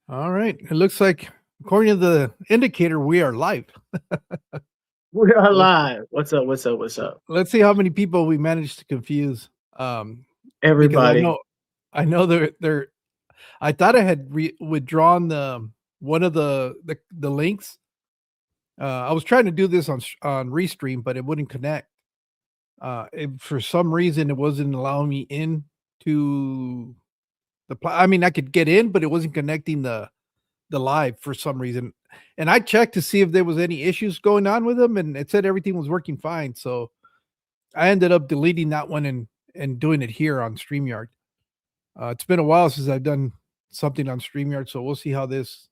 All right. It looks like, according to the indicator, we are live. We are Let's live. What's up? What's up? What's up? let's see how many people we managed to confuse. Because Everybody. I know they're. I thought I had withdrawn the one of the links. I was trying to do this on Restream, but it wouldn't connect. For some reason, it wasn't allowing me in to I mean, I could get in, but it wasn't connecting the live for some reason. And I checked to see if there was any issues going on with them, and it said everything was working fine. So I ended up deleting that one and doing it here on StreamYard. It's been a while since I've done something on StreamYard, so we'll see how So this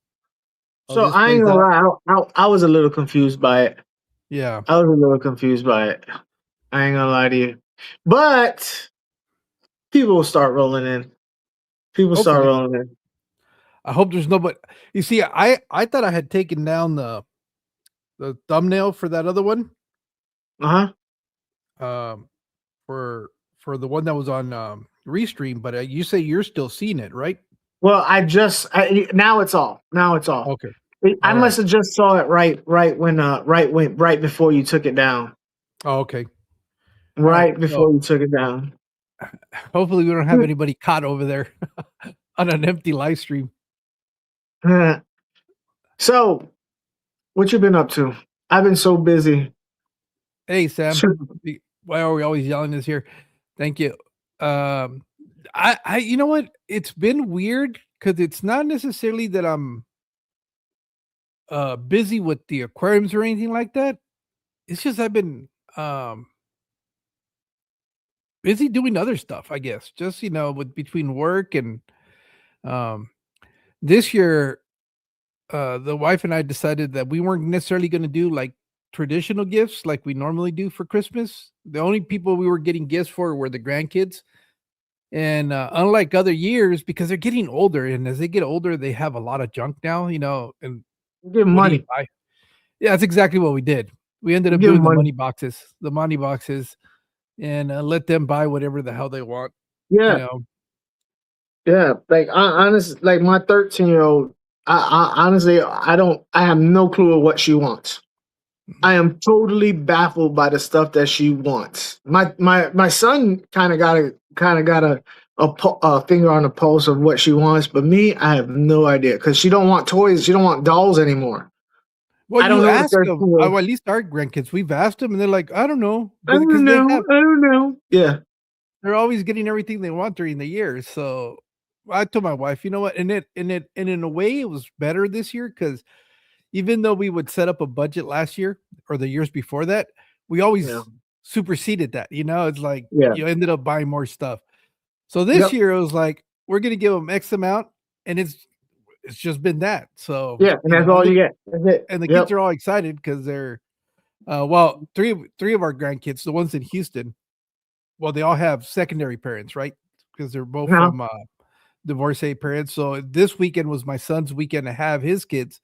I ain't plays gonna out. lie. I was a little confused by it. Yeah. I was a little confused by it. I ain't gonna lie to you. But people will start rolling in. People start Hopefully. rolling in. I hope there's nobody. You see, I thought I had taken down the thumbnail for that other one. Uh huh. Um for the one that was on Restream, but you say you're still seeing it, right? Well, now it's off. Now it's off. Okay. I All right. must have just saw it right before you took it down. Oh, okay. All right. Right So before you took it down. hopefully we don't have anybody caught over there on an empty live stream. So, what you been up to? I've been so busy. Hey Sam, why are we always yelling this here? Thank you. Um, I you know what? It's been weird because it's not necessarily that I'm busy with the aquariums or anything like that. It's just I've been busy doing other stuff, I guess. Just with between work and um this year the wife and I decided that we weren't necessarily going to do like traditional gifts like we normally do for Christmas. The only people we were getting gifts for were the grandkids. And unlike other years, because they're getting older, and as they get older, they have a lot of junk now, and Give what do you money. buy? Yeah, that's exactly what we did. We ended up Give doing money. the money boxes, and let them buy whatever the hell they want, you Yeah, know. yeah. Like honestly, like my 13-year-old. I honestly, I have no clue of what she wants. I am totally baffled by the stuff that she wants. My son kind of got a finger on the pulse of what she wants, but me, I have no idea because she don't want toys. She don't want dolls anymore. Well, I don't you know the ask third them, year. at least our grandkids, we've asked them, and they're like, I don't know, I because don't know. I don't know. Yeah. they're always getting everything they want during the year. So I told my wife, you know what, and in a way, it was better this year because even though we would set up a budget last year or the years before that, we Yeah. always superseded that. It's like Yeah. you ended up buying more stuff. So this Yep. year it was like we're gonna give them X amount, and it's just been that. So Yeah. And that's and all you get. That's it. and the kids Yep. are all excited because they're well, three of our grandkids, the ones in Houston, well, they all have secondary parents, right? Because they're both Now. from divorcee parents. So this weekend was my son's weekend to have his kids.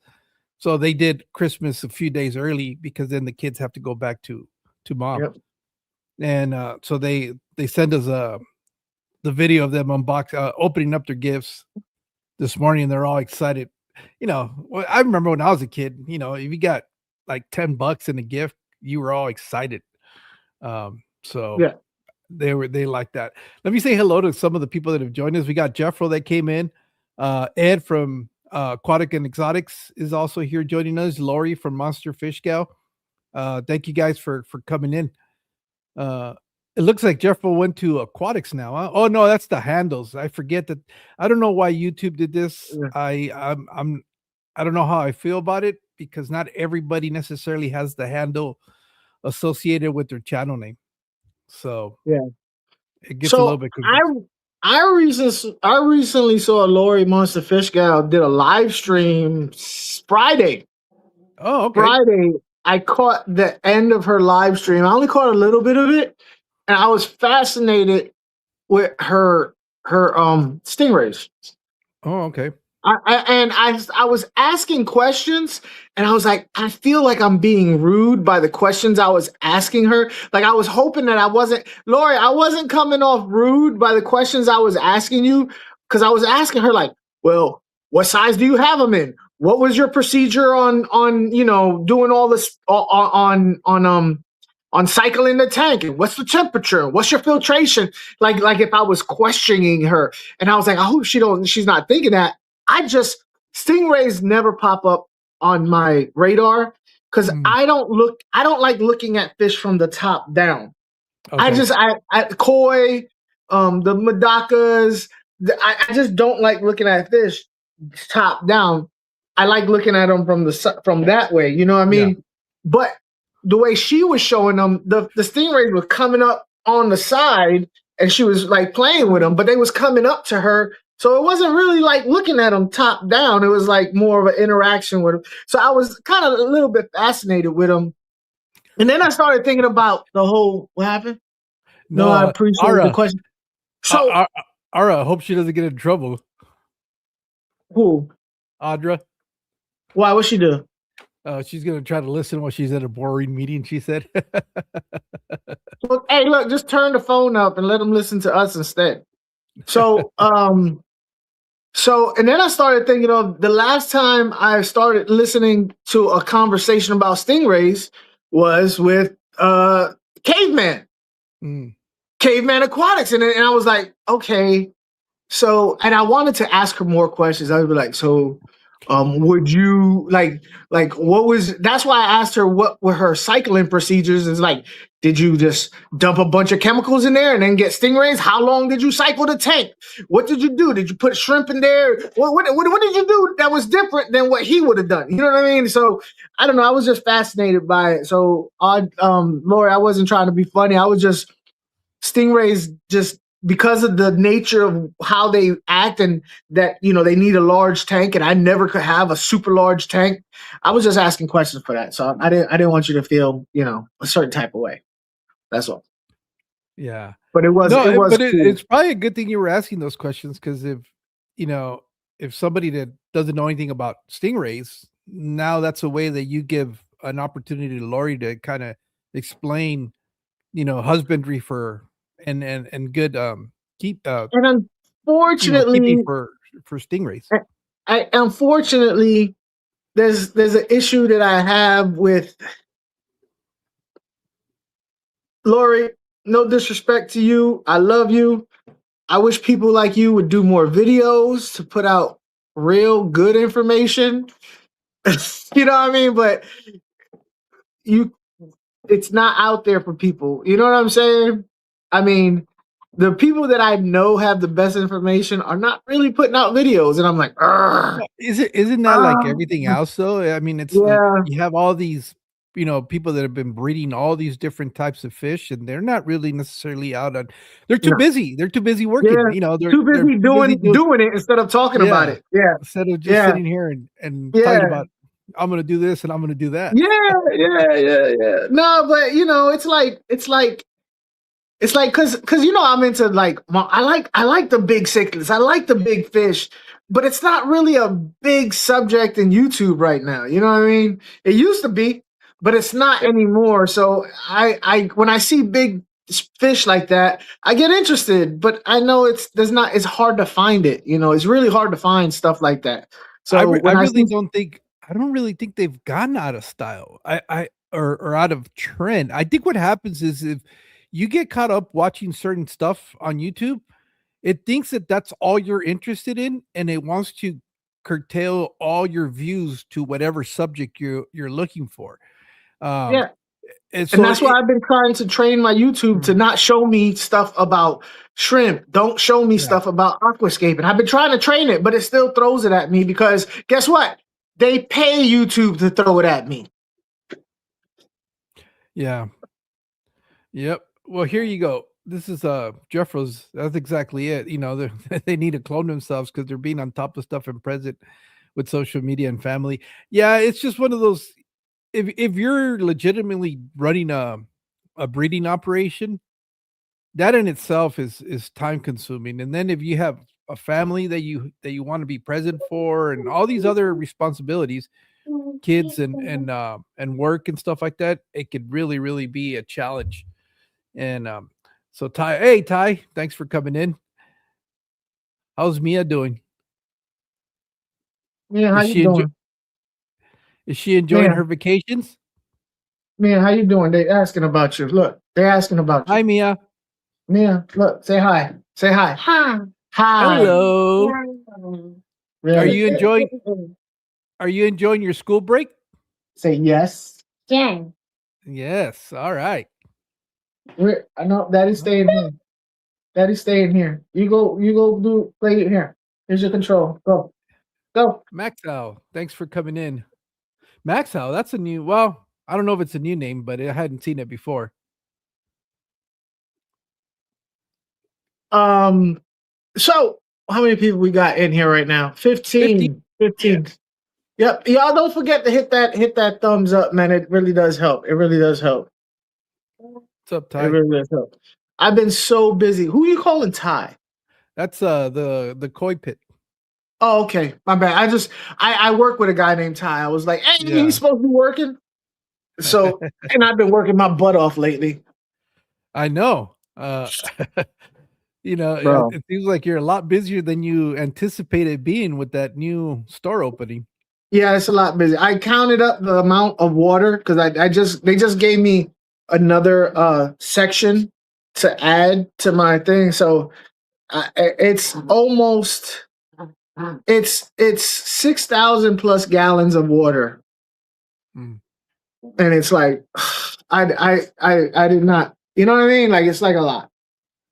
So they did Christmas a few days early because then the kids have to go back to mom. Yep. And so they send us the video of them opening up their gifts this morning, and they're all excited. I remember when I was a kid, if you got like $10 in a gift, you were all excited. So Yeah. they like that. Let me say hello to some of the people that have joined us. We got Jeffro that came in. Ed from Aquatic and Exotics is also here joining us. Lori from Monster Fish Gal. Thank you guys for coming in. It looks like Jeffro went to Aquatics now. Huh? Oh no, that's the handles. I forget that. I don't know why YouTube did this. Yeah. I don't know how I feel about it because not everybody necessarily has the handle associated with their channel name. So Yeah. it gets a little So bit confusing. I recently saw Lori Monster Fish Gal did a live stream Friday. Oh, okay. Friday, I caught the end of her live stream. I only caught a little bit of it, and I was fascinated with her stingrays. Oh, okay. I was asking questions, and I was like, I feel like I'm being rude by the questions I was asking her. Like I was hoping that Lori, I wasn't coming off rude by the questions I was asking you, because I was asking her like, well, What size do you have them in? What was your procedure on doing all this on cycling the tank? And what's the temperature? What's your filtration? Like if I was questioning her, and I was like, I hope she's not thinking that. Stingrays never pop up on my radar because Mm, I don't like looking at fish from the top down. okay. I koi, the madakas. I just don't like looking at fish top down. I like looking at them from that way. You know what I Yeah. mean? But the way she was showing them, the stingrays were coming up on the side, and she was like playing with them, but they was coming up to her. So it wasn't really like looking at them top down. It was like more of an interaction with them. So I was kind of a little bit fascinated with them. And then I started thinking about the whole what happened. No, I No, appreciate the Ara, question. A- So, A- Ara, I hope she doesn't get in trouble. who? Audra, Why? What she do? she's gonna try to listen while she's at a boring meeting. She said, Look, hey, look, just turn the phone up and let them listen to us instead. So, and then I started thinking of the last time I started listening to a conversation about stingrays was with Caveman, mm, Caveman Aquatics, and I was like, okay. So, and I wanted to ask her more questions. I would be like, so, would you like what was? That's why I asked her what were her cycling procedures. Is like, did you just dump a bunch of chemicals in there and then get stingrays? How long did you cycle the tank? What did you do? Did you put shrimp in there? What did you do that was different than what he would have done? You know what I mean? So I don't know. I was just fascinated by it. So, Lori, I wasn't trying to be funny. I was just stingrays just because of the nature of how they act and that they need a large tank and I never could have a super large tank. I was just asking questions for that. So I didn't want you to feel, a certain type of way. That's all. yeah. But No, it was but cool. it's probably a good thing you were asking those questions because you know, if somebody that doesn't know anything about stingrays, now that's a way that you give an opportunity to Lori to kind of explain, husbandry for and good keep And keeping unfortunately, for stingrays. unfortunately there's an issue that I have with Lori. No disrespect to you. I love you. I wish people like you would do more videos to put out real good information. You know what I mean? But you it's not out there for people. You know what I'm saying? I mean, the people that I know have the best information are not really putting out videos, and I'm like, "Ugh, Well, isn't that like ah, everything else though? I mean, it's yeah, you have all these, people that have been breeding all these different types of fish, and they're not really necessarily out on they're too no, busy. They're too busy working, yeah, they're too they're busy too busy doing doing it instead of talking about yeah, it. Yeah, instead of just yeah, sitting here and talking yeah. about, "I'm gonna do this and I'm gonna do that." Yeah, yeah, yeah, yeah. No, but it's like because I'm into like I like the big cichlids, I like the big fish, but it's not really a big subject in YouTube right now. You know what I mean? It used to be, but it's not anymore. So I when I see big fish like that, I get interested, but I know it's hard to find it. It's really hard to find stuff like that. I So I when I really see don't really think they've gotten out of style. I or out of trend. I think what happens is if you get caught up watching certain stuff on YouTube, it thinks that that's all you're interested in, and it wants to curtail all your views to whatever subject you're looking for. Um, yeah, and and so that's why it I've been trying to train my YouTube to Mhm. not show me stuff about shrimp. Don't show me Yeah, stuff about aquascaping. I've been trying to train it, but it still throws it at me because guess what? They pay YouTube to throw it at me. yeah, yep. Well, here you go. This is Jeffros. That's exactly it. They need to clone themselves because they're being on top of stuff and present with social media and family. Yeah, it's just one of those. If you're legitimately running a breeding operation, that in itself is time consuming. And then if you have a family that you want to be present for and all these other responsibilities, kids and work and stuff like that, it could really, really be a challenge. And so Ty, hey Ty, thanks for coming in. How's Mia doing? Man, how Is you she enjoy doing? is she enjoying her Man, vacations? man, how you doing? They asking about you. Look, they're asking about Hi, you. Mia. Man, look, say hi. Say hi. Hi. Hi. Hello. Are Really? you enjoying your school break? Say yes. Yes. All right. I know Daddy's staying here. Daddy's staying here. You go do play it here. Here's your control. Go. Go. Maxwell, thanks for coming in. Maxwell, that's a new. Well, I don't know if it's a new name, but I hadn't seen it before. Um so how many people we got in here right now? 50. 15. Yeah. 15. Yep. Y'all don't forget to hit that thumbs up, man. It really does help. It really does help. What's up, It Ty? really does help. I've been so busy. Who you calling Ty? That's the koi pit. Oh, okay. My bad. I work with a guy named Ty. I was like, hey, he's Yeah. supposed to be working. So and I've been working my butt off lately. I know. Bro. It seems like you're a lot busier than you anticipated being with that new store opening. Yeah, it's a lot busy. I counted up the amount of water because they just gave me another section to add to my thing. So it's almost it's 6,000 plus gallons of water, Mm, and it's like I did not, you know what I mean? Like it's like a lot.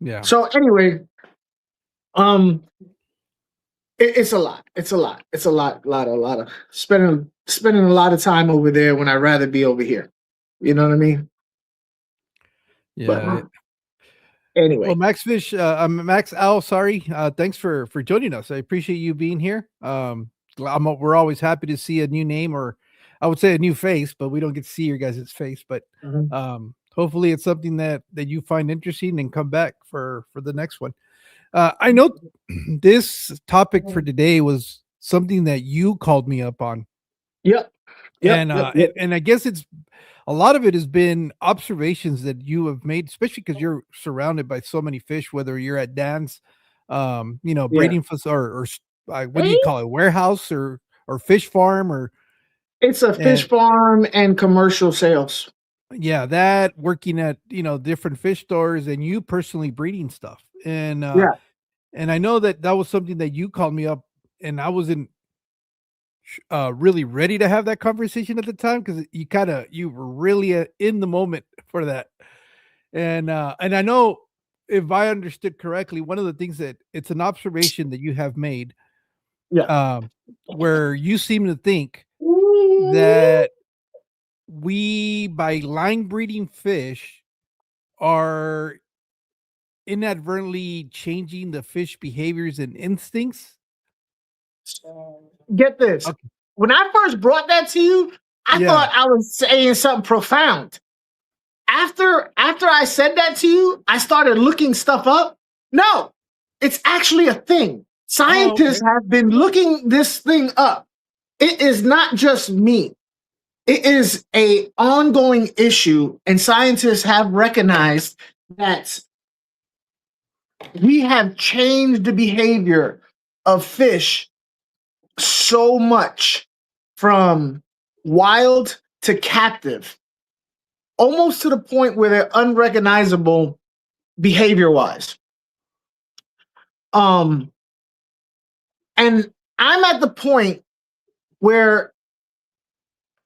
yeah. So anyway, um, it's a lot. It's a lot. It's a lot of spending a lot of time over there when I'd rather be over here. You know what I mean? But Yeah. Well, anyway, Max Fish, I'm Max Al. Sorry, thanks for joining us. I appreciate you being here. We're always happy to see a new name, or I would say a new face, but we don't get to see your guys' face. But mhm. hopefully, it's something that you find interesting and come back for the next one. I know this topic for today was something that you called me up on, Yep, yep, and yep, uh, yep. and, and I guess it's a lot of it has been observations that you have made, especially because you're surrounded by so many fish, whether you're at Dan's, Yeah, breeding facility or what do you call it, warehouse or fish farm or it's a fish and farm and commercial sales. yeah, that working at different fish stores and you personally breeding stuff Yeah, and I know that was something that you called me up and I wasn't really ready to have that conversation at the time because you were really in the moment for that. And I know if I understood correctly, one of the things that it's an observation that you have made, yeah. um, where you seem to think that we, by line breeding fish, are inadvertently changing the fish behaviors and instincts. Get this. Okay. When I first brought that to you, I Yeah. thought I was saying something profound. After I said that to you, I started looking stuff up. No, it's actually a thing. Oh, Scientists okay. have been looking this thing up. It is not just me. It is a ongoing issue, and scientists have recognized that we have changed the behavior of fish so much from wild to captive, almost to the point where they're unrecognizable behavior wise. Um, and I'm at the point where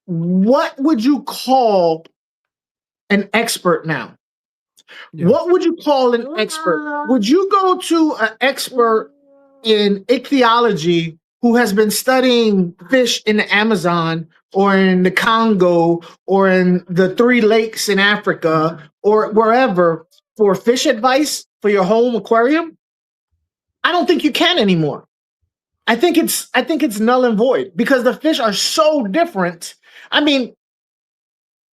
what would you call an expert now? Yeah. What would you call an expert? Would you go to an expert in ichthyology who has been studying fish in the Amazon or in the Congo or in the Three Lakes in Africa or wherever for fish advice for your home aquarium? I don't think you can anymore. I think it's null and void because the fish are so different. I mean,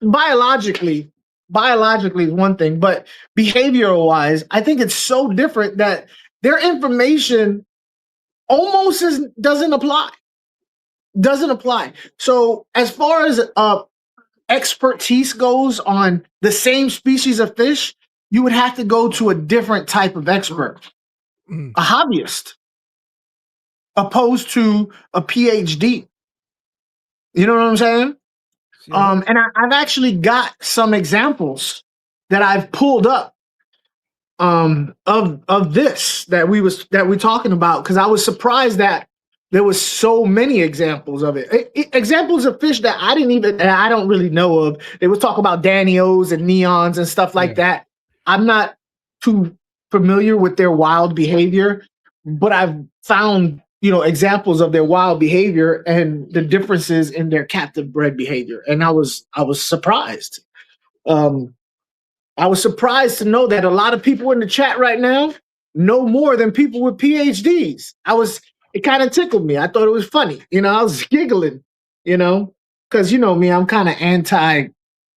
biologically, biologically is one thing, but behavioral wise, I think it's so different that their information almost doesn't apply. Doesn't apply. So as far as expertise goes on the same species of fish, you would have to go to a different type of expert, Mm. a hobbyist. opposed to a PhD. You know what I'm saying? Uh-huh. And I've actually got some examples that I've pulled up of this that we're talking about, because I was surprised that there was so many examples of it. Examples of fish that I don't really know of. They would talk about Danios and neons and stuff like Yeah. that. I'm not too familiar with their wild behavior, but I've found examples of their wild behavior and the differences in their captive bred behavior, and I was surprised. Um, I was surprised to know that a lot of people in the chat right now know more than people with PhDs. It kind of tickled me. I thought it was funny. I was giggling, because me, I'm kind of anti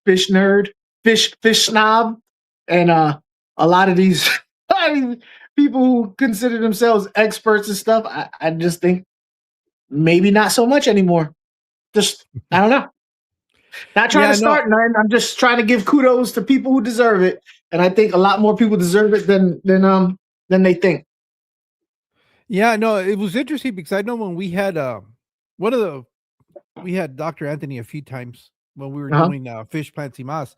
fish nerd, fish snob, and a lot of these, a lot of these people who consider themselves experts and stuff, I just think maybe not so much anymore. Just I don't know. Not trying to Yeah, no. start none. I'm just trying to give kudos to people who deserve it, and I think a lot more people deserve it than they think. Yeah, no, it was interesting because I know when we had one of the we had Dr. Anthony a few times when we were Uh-huh. doing fish plants y mas,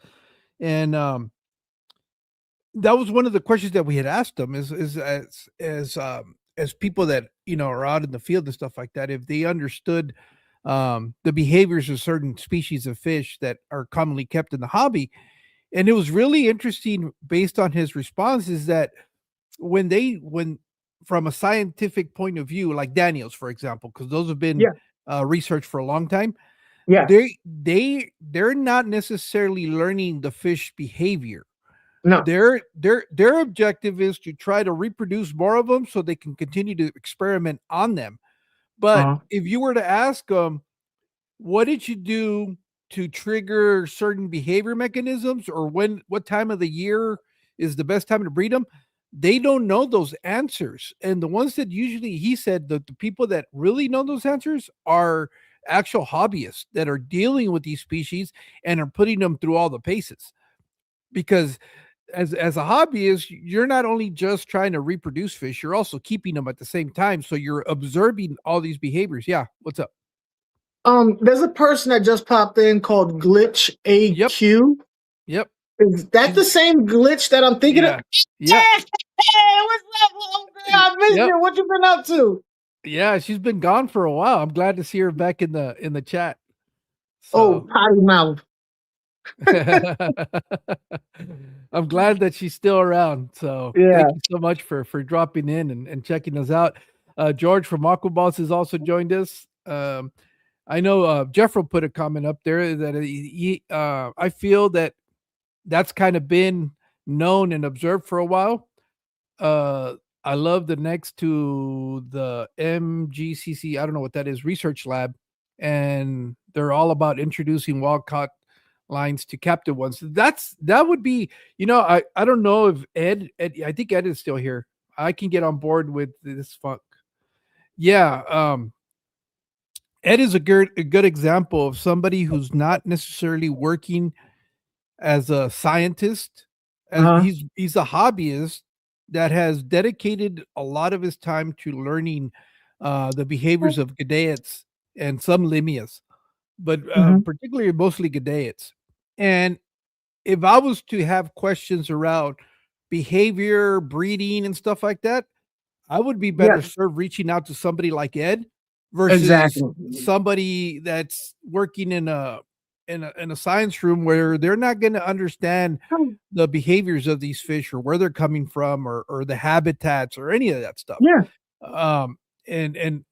and that was one of the questions that we had asked them is as people that are out in the field and stuff like that, if they understood the behaviors of certain species of fish that are commonly kept in the hobby. And it was really interesting based on his response is that when from a scientific point of view, like Daniels, for example, because those have been Yeah. researched for a long time, Yeah. they're not necessarily learning the fish behavior. No. Their objective is to try to reproduce more of them so they can continue to experiment on them. But Uh-huh. if you were to ask them, what did you do to trigger certain behavior mechanisms, or what time of the year is the best time to breed them? They don't know those answers. And the ones that usually he said that the people that really know those answers are actual hobbyists that are dealing with these species and are putting them through all the paces. Because as a hobbyist, you're not only just trying to reproduce fish, you're also keeping them at the same time. So you're observing all these behaviors. Yeah. What's up? There's a person that just popped in called Glitch Yep. AQ. Yep. Is that She's, the same glitch that I'm thinking yeah. of? Yeah. Hey, what's up, little girl? I missed Yep. you. What you been up to? Yeah, she's been gone for a while. I'm glad to see her back in the chat. Oh, So potty mouth. I'm glad that she's still around. So Yeah. thank you so much for dropping in and checking us out. George from Aquaballs has also joined us. I know Jeffro put a comment up there that I feel that that's kind of been known and observed for a while. Uh, I love the next to the MGCC. I don't know what that is, research lab, and they're all about introducing wild caught lines to captive ones. That would be, I don't know if Ed, I think Ed is still here. I can get on board with this funk. Yeah, Ed is a good example of somebody who's not necessarily working as a scientist, as Uh-huh. he's a hobbyist that has dedicated a lot of his time to learning the behaviors of Gadaeans and some Limias, but Mm-hmm. particularly mostly Gadaeans. And if I was to have questions around behavior, breeding, and stuff like that, I would be Yeah. better served reaching out to somebody like Ed versus Exactly. somebody that's working in a science room where they're not going to understand the behaviors of these fish or where they're coming from or the habitats or any of that stuff. Yeah. Um, and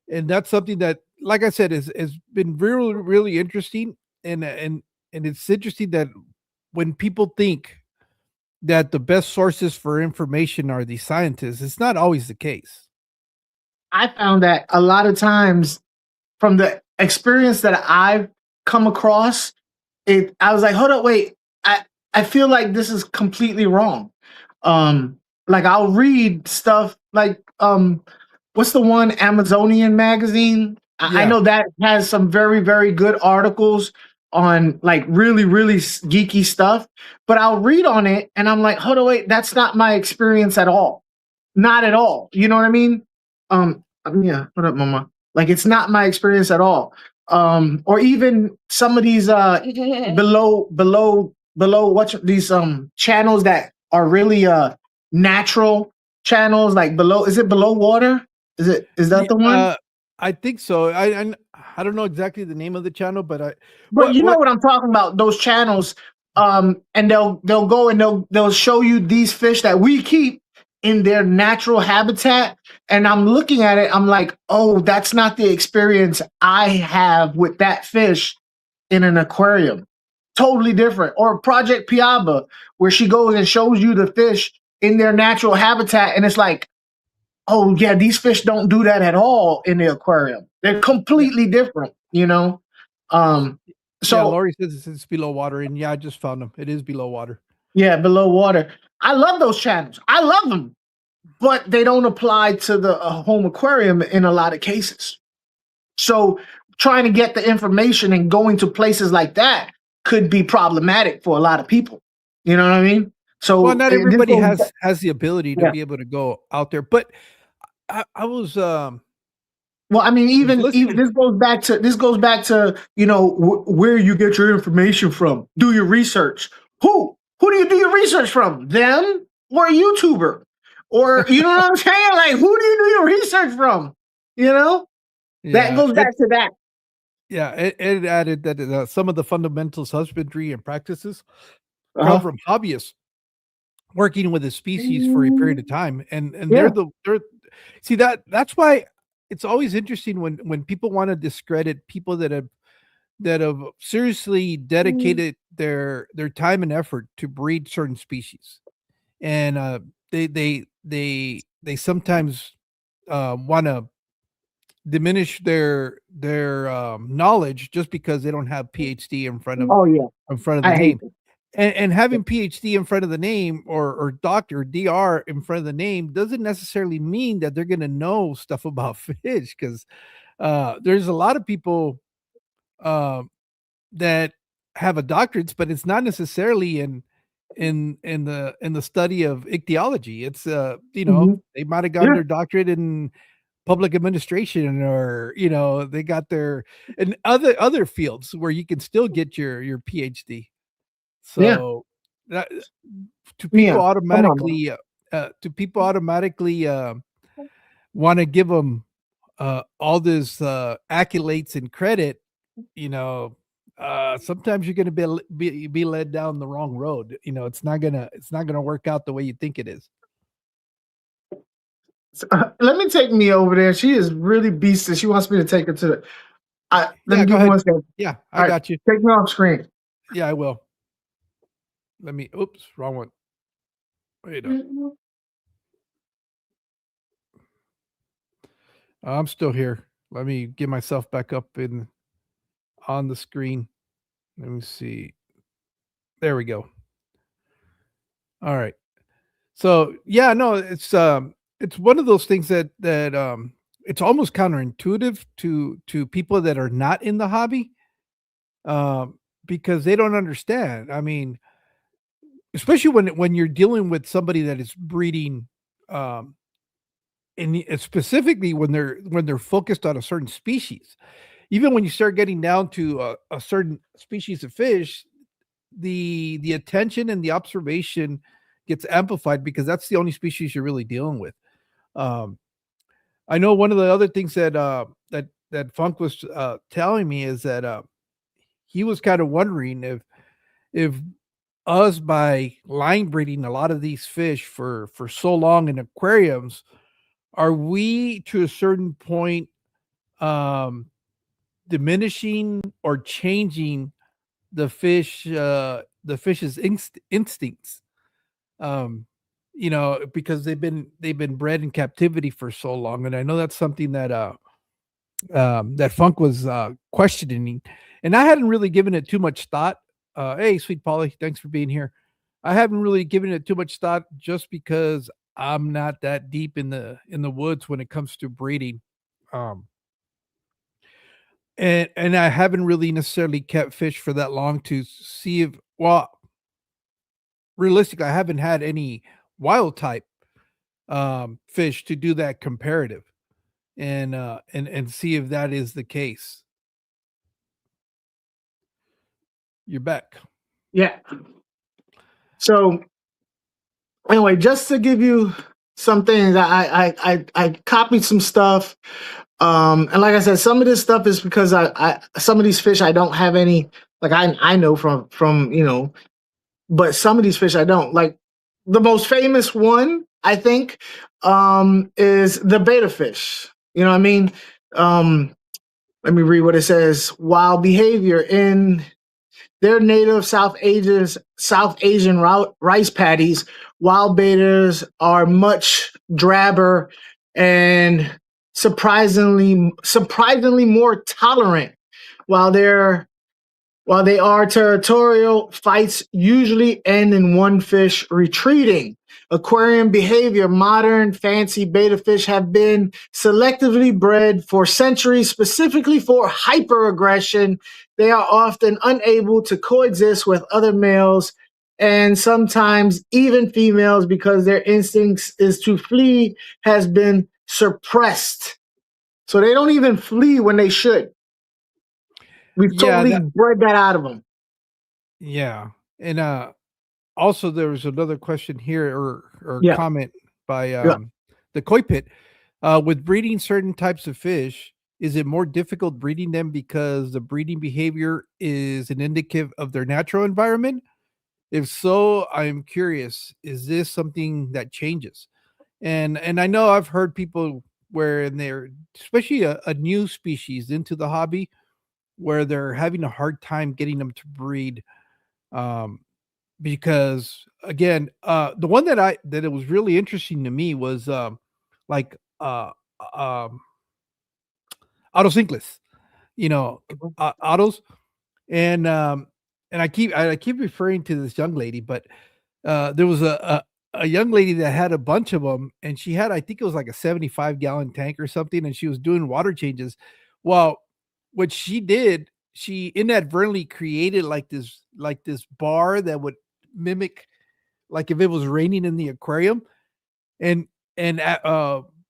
that's something that, like I said, has been really really interesting, and it's interesting that when people think that the best sources for information are the scientists, it's not always the case. I found that a lot of times from the experience that I've come across, I was like, hold up, wait, I feel like this is completely wrong. Like I'll read stuff like what's the one Amazonian magazine? I Yeah. know that has some very, very good articles on like really, really geeky stuff, but I'll read on it and I'm like, hold on, wait, that's not my experience at all. Not at all. You know what I mean? Yeah, what up, mama? Like it's not my experience at all. Or even some of these below what these channels that are really natural channels, like below, is it below water? Is Yeah, that the one? I think so. I don't know exactly the name of the channel, but But you know what what I'm talking about, those channels. And they'll go and they'll show you these fish that we keep in their natural habitat. And I'm looking at it, I'm like, oh, that's not the experience I have with that fish in an aquarium. Totally different. Or Project Piaba, where she goes and shows you the fish in their natural habitat, and it's like, oh yeah, these fish don't do that at all in the aquarium. They're yeah, completely different, you know. Um, yeah, so Lori says it's below water, and yeah, I just found them. It is below water. yeah, below water. I love those channels. I love them, but they don't apply to the home aquarium in a lot of cases. So trying to get the information and going to places like that could be problematic for a lot of people. You know what I mean? Well, So not this everybody goes back, has the ability to yeah. be able to go out there, but I was Well, I mean, even listening. this goes back to where you get your information from. Do your research. Who do you do your research from? Them or a YouTuber? Or you know what I'm saying? Like, who do you do your research from? You know, that Yeah, goes back to that. it added that some of the fundamentals husbandry and practices come Uh-huh. from hobbyists working with a species for a period of time, and Yeah. they're see that's why it's always interesting when people want to discredit people that have seriously dedicated their time and effort to breed certain species, and they sometimes want to diminish their knowledge just because they don't have PhD Oh yeah. in front of the I hate name. them. And having PhD in front of the name or doctor DR in front of the name doesn't necessarily mean that they're going to know stuff about fish because there's a lot of people uh, that have a doctorates, but it's not necessarily in the study of ichthyology. It's Mhm. they might have gotten Yeah. their doctorate in public administration, or they got their in other fields where you can still get your PhD. Yeah. So that to people Yeah. Come on, man. automatically want to give them all this accolades and credit, you know, sometimes you're going to be led down the wrong road. It's not gonna work out the way you think it is. Let me take me over there. She is really beasted. She wants me to take her to the. Let Yeah, me go give you ahead. one second. Yeah, I All right, got you. take me off screen. Yeah, I will. Let me. Oops, wrong one. Wait up. I'm still here. Let me get myself back up in on the screen. Let me see. There we go. All right. So yeah, no, it's one of those things that it's almost counterintuitive to people that are not in the hobby, because they don't understand. I mean, especially when you're dealing with somebody that is breeding, um, and specifically when they're focused on a certain species. Even when you start getting down to a certain species of fish, the attention and the observation gets amplified because that's the only species you're really dealing with. Um, I know one of the other things that Funk was telling me is that he was kind of wondering if us by line breeding a lot of these fish for so long in aquariums, are we to a certain point um, diminishing or changing the fish's instincts, um because they've been bred in captivity for so long, and I know that's something that Funk was questioning, and I hadn't really given it too much thought. Hey, sweet Polly, thanks for being here. I haven't really given it too much thought just because I'm not that deep in the woods when it comes to breeding. um and I haven't really necessarily kept fish for that long to see if, well, realistically, I haven't had any wild type fish to do that comparative. and see if that is the case. You're back. Yeah. So anyway, just to give you some things, I copied some stuff. And like I said, some of this stuff is because I some of these fish I don't have any, like I know from but some of these fish I don't. Like the most famous one I think is the betta fish. You know what I mean? Um, Let me read what it says. Wild behavior in their native South Asian rice paddies. Wild bettas are much drabber and surprisingly more tolerant. While they're while they are territorial, fights usually end in one fish retreating. Aquarium behavior. Modern fancy betta fish have been selectively bred for centuries, specifically for hyperaggression. They are often unable to coexist with other males and sometimes even females because their instincts is to flee has been suppressed. So they don't even flee when they should. We've Yeah, totally that bred that out of them. yeah. And also there was another question here or Yeah. comment by Yeah. the koi pit. With breeding certain types of fish, is it more difficult breeding them because the breeding behavior is an indicative of their natural environment? If so, I'm curious, is this something that changes? And I know I've heard people where in they're especially a new species into the hobby where they're having a hard time getting them to breed. Um, because again, the one that it was really interesting to me was like um autocyclists, you know, Mhm. autos, and I keep referring to this young lady, but there was a young lady that had a bunch of them, and she had I think it was like a 75-gallon tank or something, and she was doing water changes. Well, what she did, she inadvertently created like this bar that would mimic like if it was raining in the aquarium, and and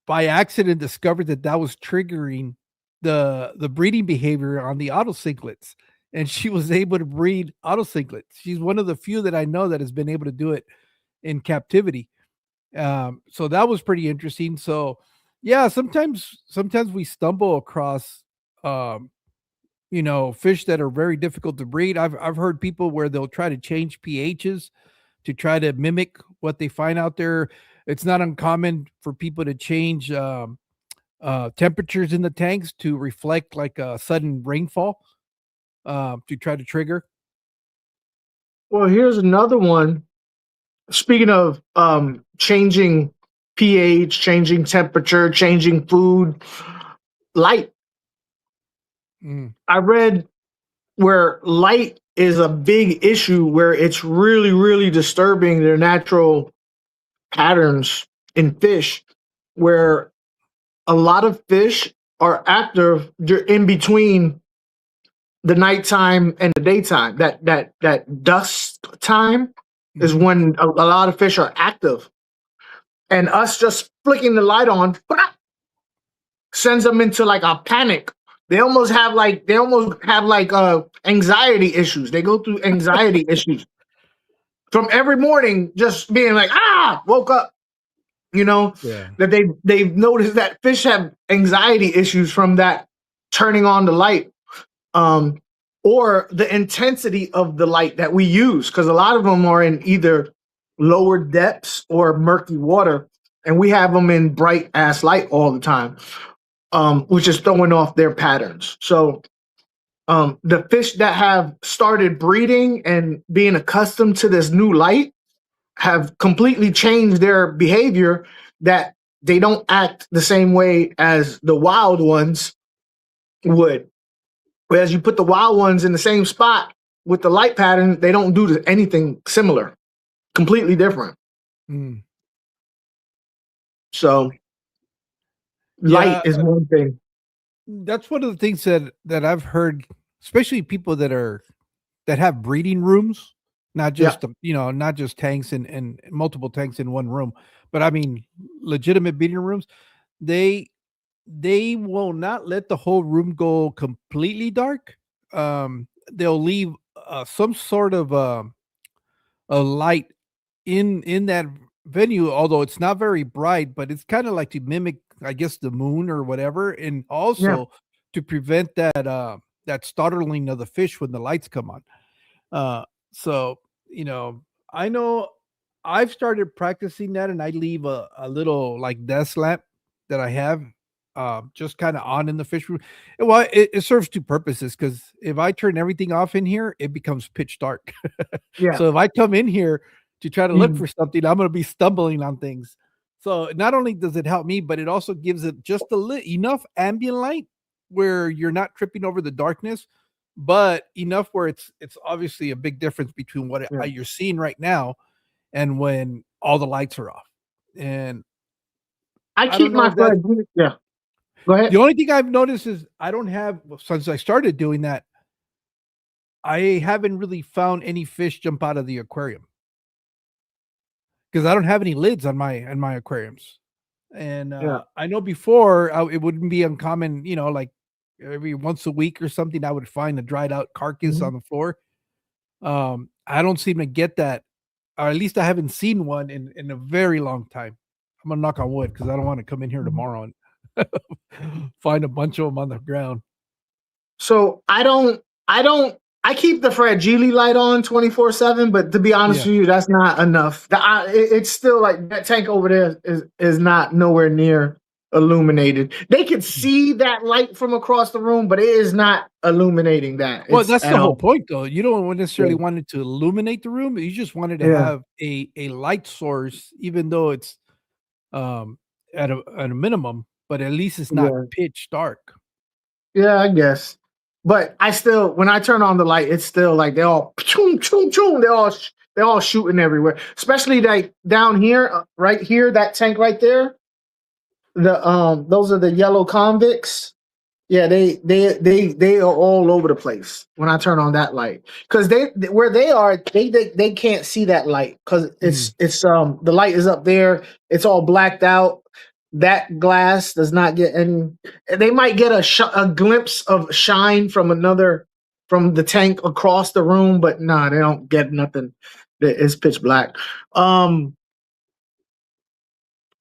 by accident discovered that that was triggering the breeding behavior on the autocyclids, and she was able to breed autocyclids. She's one of the few that I know that has been able to do it in captivity. So that was pretty interesting. So yeah, sometimes we stumble across um, fish that are very difficult to breed. I've heard people where they'll try to change pHs to try to mimic what they find out there. It's not uncommon for people to change temperatures in the tanks to reflect like a sudden rainfall to try to trigger. Well, here's another one. Speaking of changing pH, changing temperature, changing food, light. Mm, I read where light is a big issue where it's really, really disturbing their natural patterns in fish, where a lot of fish are active in between the nighttime and the daytime. That dusk time is mhm. when a lot of fish are active, and us just flicking the light on sends them into like a panic. They almost have like anxiety issues. They go through anxiety issues from every morning, just being like, woke up. You know Yeah. that they've noticed that fish have anxiety issues from that turning on the light, um, or the intensity of the light that we use, because a lot of them are in either lower depths or murky water, and we have them in bright ass light all the time, which is throwing off their patterns. So the fish that have started breeding and being accustomed to this new light have completely changed their behavior, that they don't act the same way as the wild ones would. Whereas you put the wild ones in the same spot with the light pattern, they don't do anything similar, completely different. Mm. So light Yeah, is one thing. that's one of the things that I've heard, especially people that have breeding rooms, not Yeah. just not just tanks and multiple tanks in one room, but I mean legitimate breeding rooms. They they will not let the whole room go completely dark. They'll leave some sort of a light in that venue, although it's not very bright, but it's kind of like to mimic, I guess, the moon or whatever, and Yeah. also to prevent that startling of the fish when the lights come on. Uh, so you know, I know I've started practicing that, and I leave a little like desk lamp that I have just kind of on in the fish room. Well, it serves two purposes because if I turn everything off in here, it becomes pitch dark. Yeah. So if I come in here to try to look Mhm. for something, I'm going to be stumbling on things. So not only does it help me, but it also gives it just enough ambient light where you're not tripping over the darkness, but enough where it's obviously a big difference between what Yeah. you're seeing right now and when all the lights are off. And I I don't keep know my if that friend. Yeah. Go the ahead. only thing I've noticed is I don't have since I started doing that, I haven't really found any fish jump out of the aquarium because I don't have any lids on my aquariums. And Yeah. I know before it wouldn't be uncommon, like every once a week or something, I would find a dried out carcass Mhm. on the floor. I don't seem to get that, or at least I haven't seen one in a very long time. I'm gonna knock on wood because I don't want to come in here Mhm. tomorrow and find a bunch of them on the ground. So I keep the fragile light on 24/7, but to be honest Yeah. with you, that's not enough. It's still like that tank over there is not nowhere near illuminated. They could Mm. see that light from across the room, but it is not illuminating that. Well, It's that's at the whole all. point, though. You don't Yeah. necessarily want it to illuminate the room. You just wanted to Yeah. have a light source, even though it's um at a minimum, but at least it's not Yeah. pitch dark. Yeah, I guess. But I still, when I turn on the light, it's still like they all choom choom choom. They're all shooting everywhere. Especially like down here, right here, that tank right there. Those are the yellow convicts. Yeah, they are all over the place when I turn on that light because where they are they can't see that light because Mm. it's the light is up there. It's all blacked out. That glass does not get any. They might get a glimpse of shine from the tank across the room, but nah, they don't get nothing. It's pitch black. Um,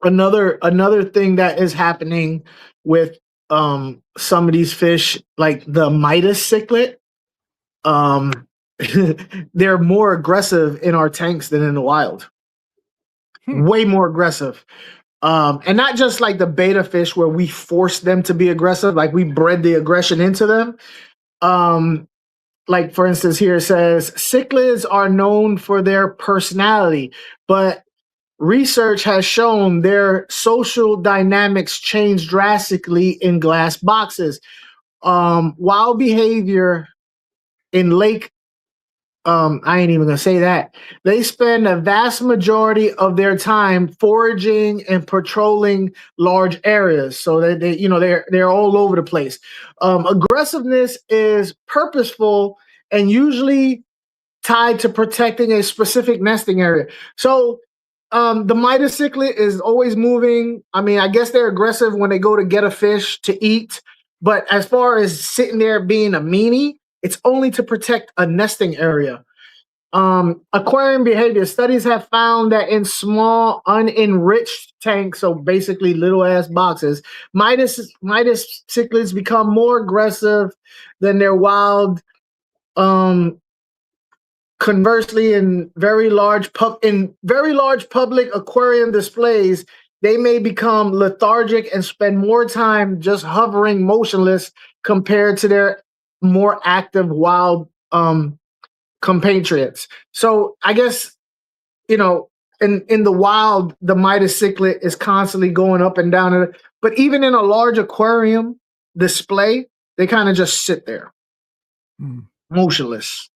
another thing that is happening with some of these fish like the Midas cichlid, um they're more aggressive in our tanks than in the wild, Hmm. way more aggressive. And not just like the beta fish where we force them to be aggressive, like we bred the aggression into them. um like for instance here it says cichlids are known for their personality, but research has shown their social dynamics change drastically in glass boxes. Wild behavior in lake, I ain't even gonna say that. They spend a vast majority of their time foraging and patrolling large areas. So that they're all over the place. Aggressiveness is purposeful and usually tied to protecting a specific nesting area. So the Midas cichlid is always moving. I mean, I guess they're aggressive when they go to get a fish to eat, but as far as sitting there being a meanie, it's only to protect a nesting area. Aquarium behavior studies have found that in small, unenriched tanks, so basically little ass boxes, Midas cichlids become more aggressive than their wild. Um, Conversely, in very large public aquarium displays, they may become lethargic and spend more time just hovering motionless compared to their more active wild compatriots. So I guess in the wild, the Midas cichlid is constantly going up and down. But even in a large aquarium display, they kind of just sit there Mm. motionless.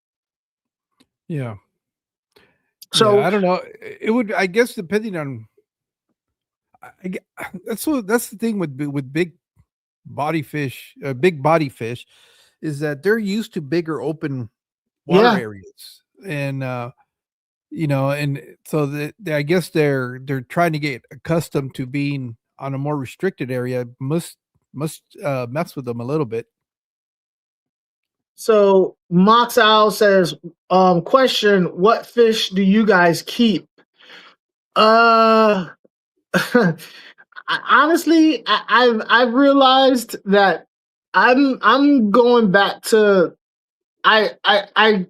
Yeah. Yeah, So I don't know. It would, I guess, depending on. That's the thing with big body fish, is that they're used to bigger open water yeah, areas, and and so I guess they're trying to get accustomed to being on a more restricted area. Most must mess with them a little bit. So Mox Owl says, question, what fish do you guys keep? Uh honestly, I've realized that I'm going back to I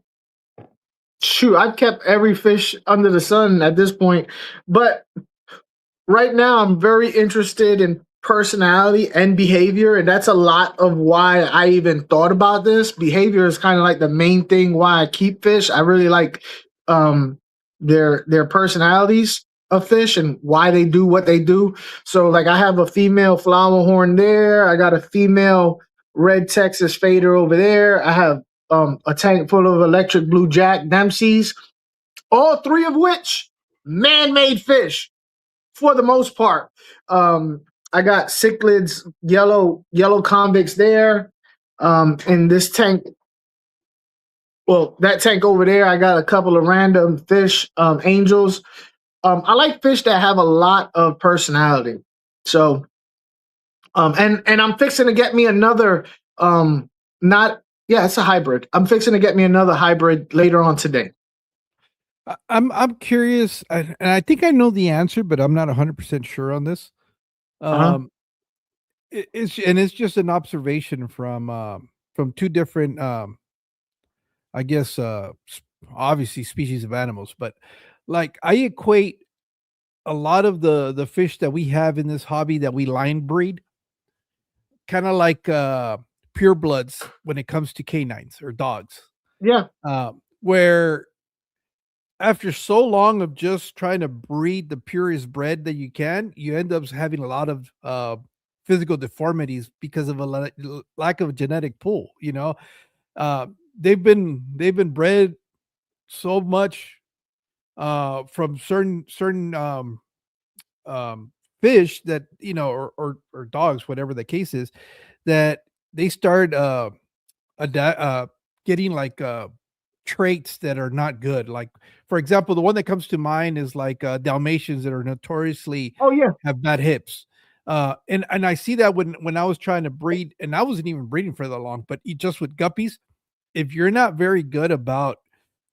shoot, I've kept every fish under the sun at this point, but right now I'm very interested in personality and behavior, and that's a lot of why I even thought about this. Behavior is kind of like the main thing why I keep fish. I really like um their personalities of fish and why they do what they do. So like I have a female flower horn there, I got a female red Texas fader over there, I have a tank full of electric blue Jack Dempsey's, all three of which man-made fish for the most part. I got cichlids, yellow convicts there. In this tank, well, that tank over there, I got a couple of random fish, angels. I like fish that have a lot of personality. So, and I'm fixing to get me another, not, yeah, it's a hybrid. I'm fixing to get me another hybrid later on today. I'm curious, and I think I know the answer, but I'm not 100% sure on this. Uh-huh. Um, it's just an observation from two different, I guess, obviously species of animals, but like I equate a lot of the fish that we have in this hobby that we line breed, kind of like purebloods when it comes to canines or dogs, Yeah. where after so long of just trying to breed the purest bred that you can, you end up having a lot of physical deformities because of a lack of a genetic pool. Uh, they've been bred so much from certain fish that or dogs, whatever the case is, that they start getting like traits that are not good. Like, for example, the one that comes to mind is like Dalmatians that are notoriously Oh yeah. have bad hips. And I see that when I was trying to breed, and I wasn't even breeding for that long, but just with guppies, if you're not very good about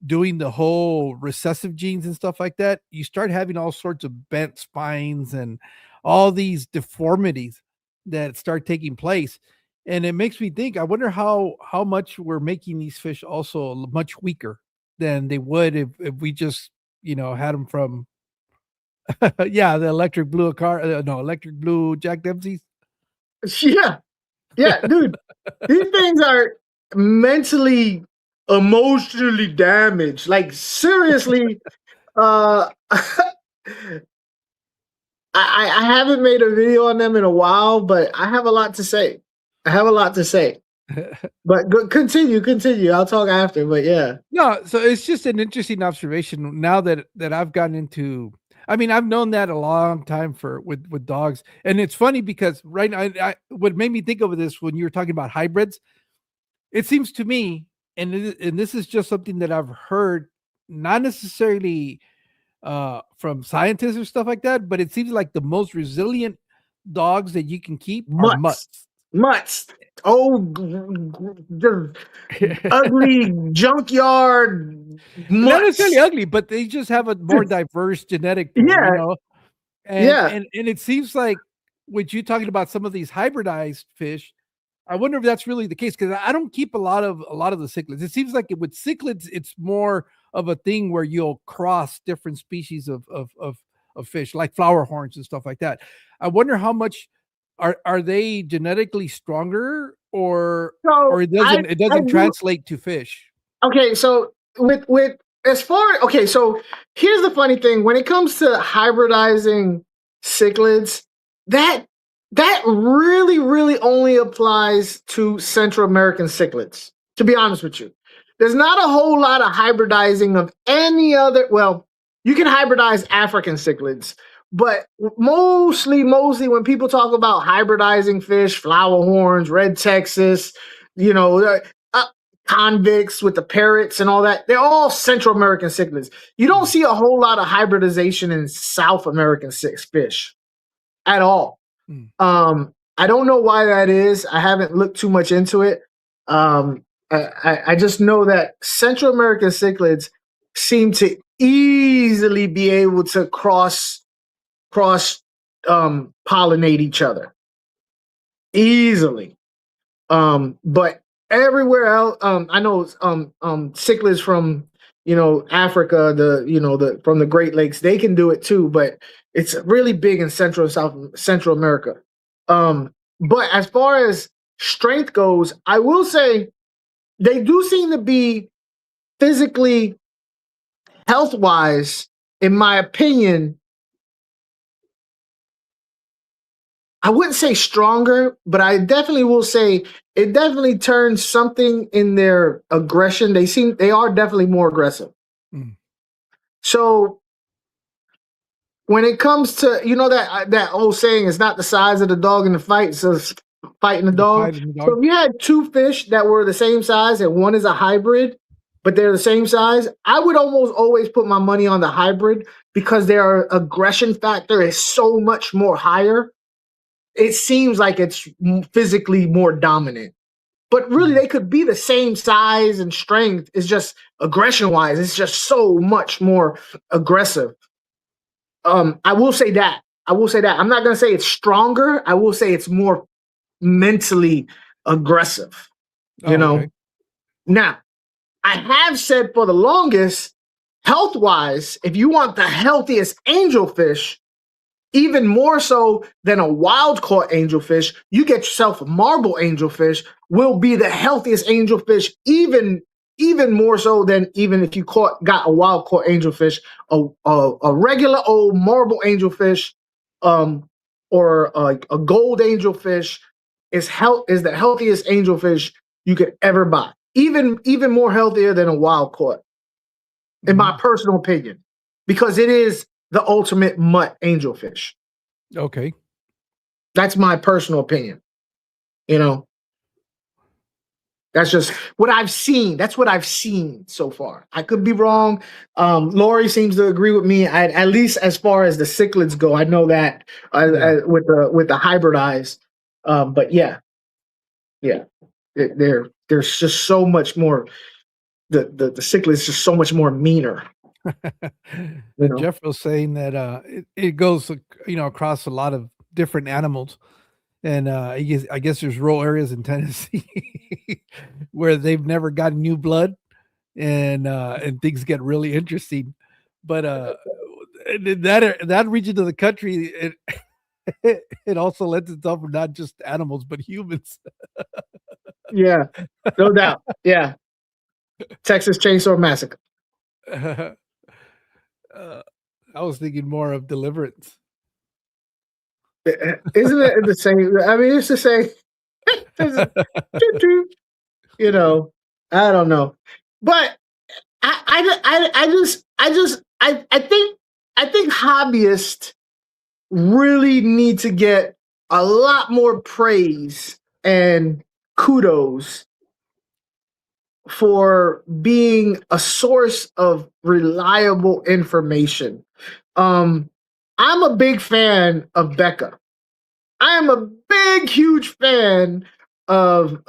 doing the whole recessive genes and stuff like that, you start having all sorts of bent spines and all these deformities that start taking place. And it makes me think, I wonder how much we're making these fish also much weaker than they would if we just, had them from yeah, the electric blue car no, electric blue Jack Dempsey's. Yeah. Yeah, dude. These things are mentally, emotionally damaged. Like seriously, I haven't made a video on them in a while, but I have a lot to say. I have a lot to say. But continue. I'll talk after. But yeah. No, so it's just an interesting observation now that I've gotten into. I mean, I've known that a long time for with dogs, and it's funny because right now, what made me think of this when you were talking about hybrids, it seems to me, and this is just something that I've heard, not necessarily from scientists or stuff like that, but it seems like the most resilient dogs that you can keep are Mutts. mutts. Mutts. Oh, just ugly junkyard Not necessarily mutts. ugly, but they just have a more diverse genetic pool, Yeah. And Yeah. and it seems like with you talking about some of these hybridized fish, I wonder if that's really the case because I don't keep a lot of the cichlids. It seems like with cichlids, it's more of a thing where you'll cross different species of fish, like flower horns and stuff like that. I wonder how much are they genetically stronger, or So it doesn't translate to fish. okay, so with as far okay, so here's the funny thing. When it comes to hybridizing cichlids, that that really only applies to Central American cichlids, to be honest with you. There's not a whole lot of hybridizing of any other, well, you can hybridize African cichlids, but mostly when people talk about hybridizing fish, flower horns, red Texas, you know, uh, convicts with the parrots and all that. They're all Central American cichlids. You don't Mm, see a whole lot of hybridization in South American fish at all. mm. I don't know why that is. I haven't looked too much into it. I just know that Central American cichlids seem to easily be able to cross pollinate each other easily. But everywhere else, I know cichlids from Africa, the from the Great Lakes, they can do it too, but it's really big in Central America. But as far as strength goes, I will say they do seem to be physically, health wise, in my opinion, I wouldn't say stronger, but I definitely will say it definitely turns something in their aggression. They are definitely more aggressive. Mm. So when it comes to that old saying, it's not the size of the dog in the fight, so fighting the dog. Fighting the So dog. if you had two fish that were the same size and one is a hybrid, but they're the same size, I would almost always put my money on the hybrid because their aggression factor is so much more higher. It seems like it's physically more dominant. But really, they could be the same size and strength. It's just aggression wise, it's just so much more aggressive. I will say that. I'm not gonna say it's stronger. I will say it's more mentally aggressive. You Oh, know. okay. Now, I have said for the longest, health wise, if you want the healthiest angelfish, even more so than a wild caught angelfish, you get yourself a marble angelfish will be the healthiest angelfish, even more so than even if you got a wild caught angelfish, a regular old marble angelfish, or a gold angelfish is the healthiest angelfish you could ever buy. Even more healthier than a wild caught, in my personal opinion, because it is the ultimate mutt angelfish. Okay. That's my personal opinion. You know, that's just what I've seen. That's what I've seen so far. I could be wrong. Lori seems to agree with me. At least as far as the cichlids go, I know that with the hybridized. But yeah, there's just so much more. The cichlids just so much more meaner. You know? Jeff was saying that it goes across a lot of different animals, and I guess there's rural areas in Tennessee where they've never gotten new blood, and things get really interesting. But in that region of the country, it also lends itself for not just animals but humans. Yeah, no doubt. Yeah, Texas Chainsaw Massacre. I was thinking more of Deliverance. Isn't it the same? I mean, it's the same. You know, I don't know, but I think hobbyists really need to get a lot more praise and kudos for being a source of reliable information. I'm a big fan of Becca. I am a big, huge fan of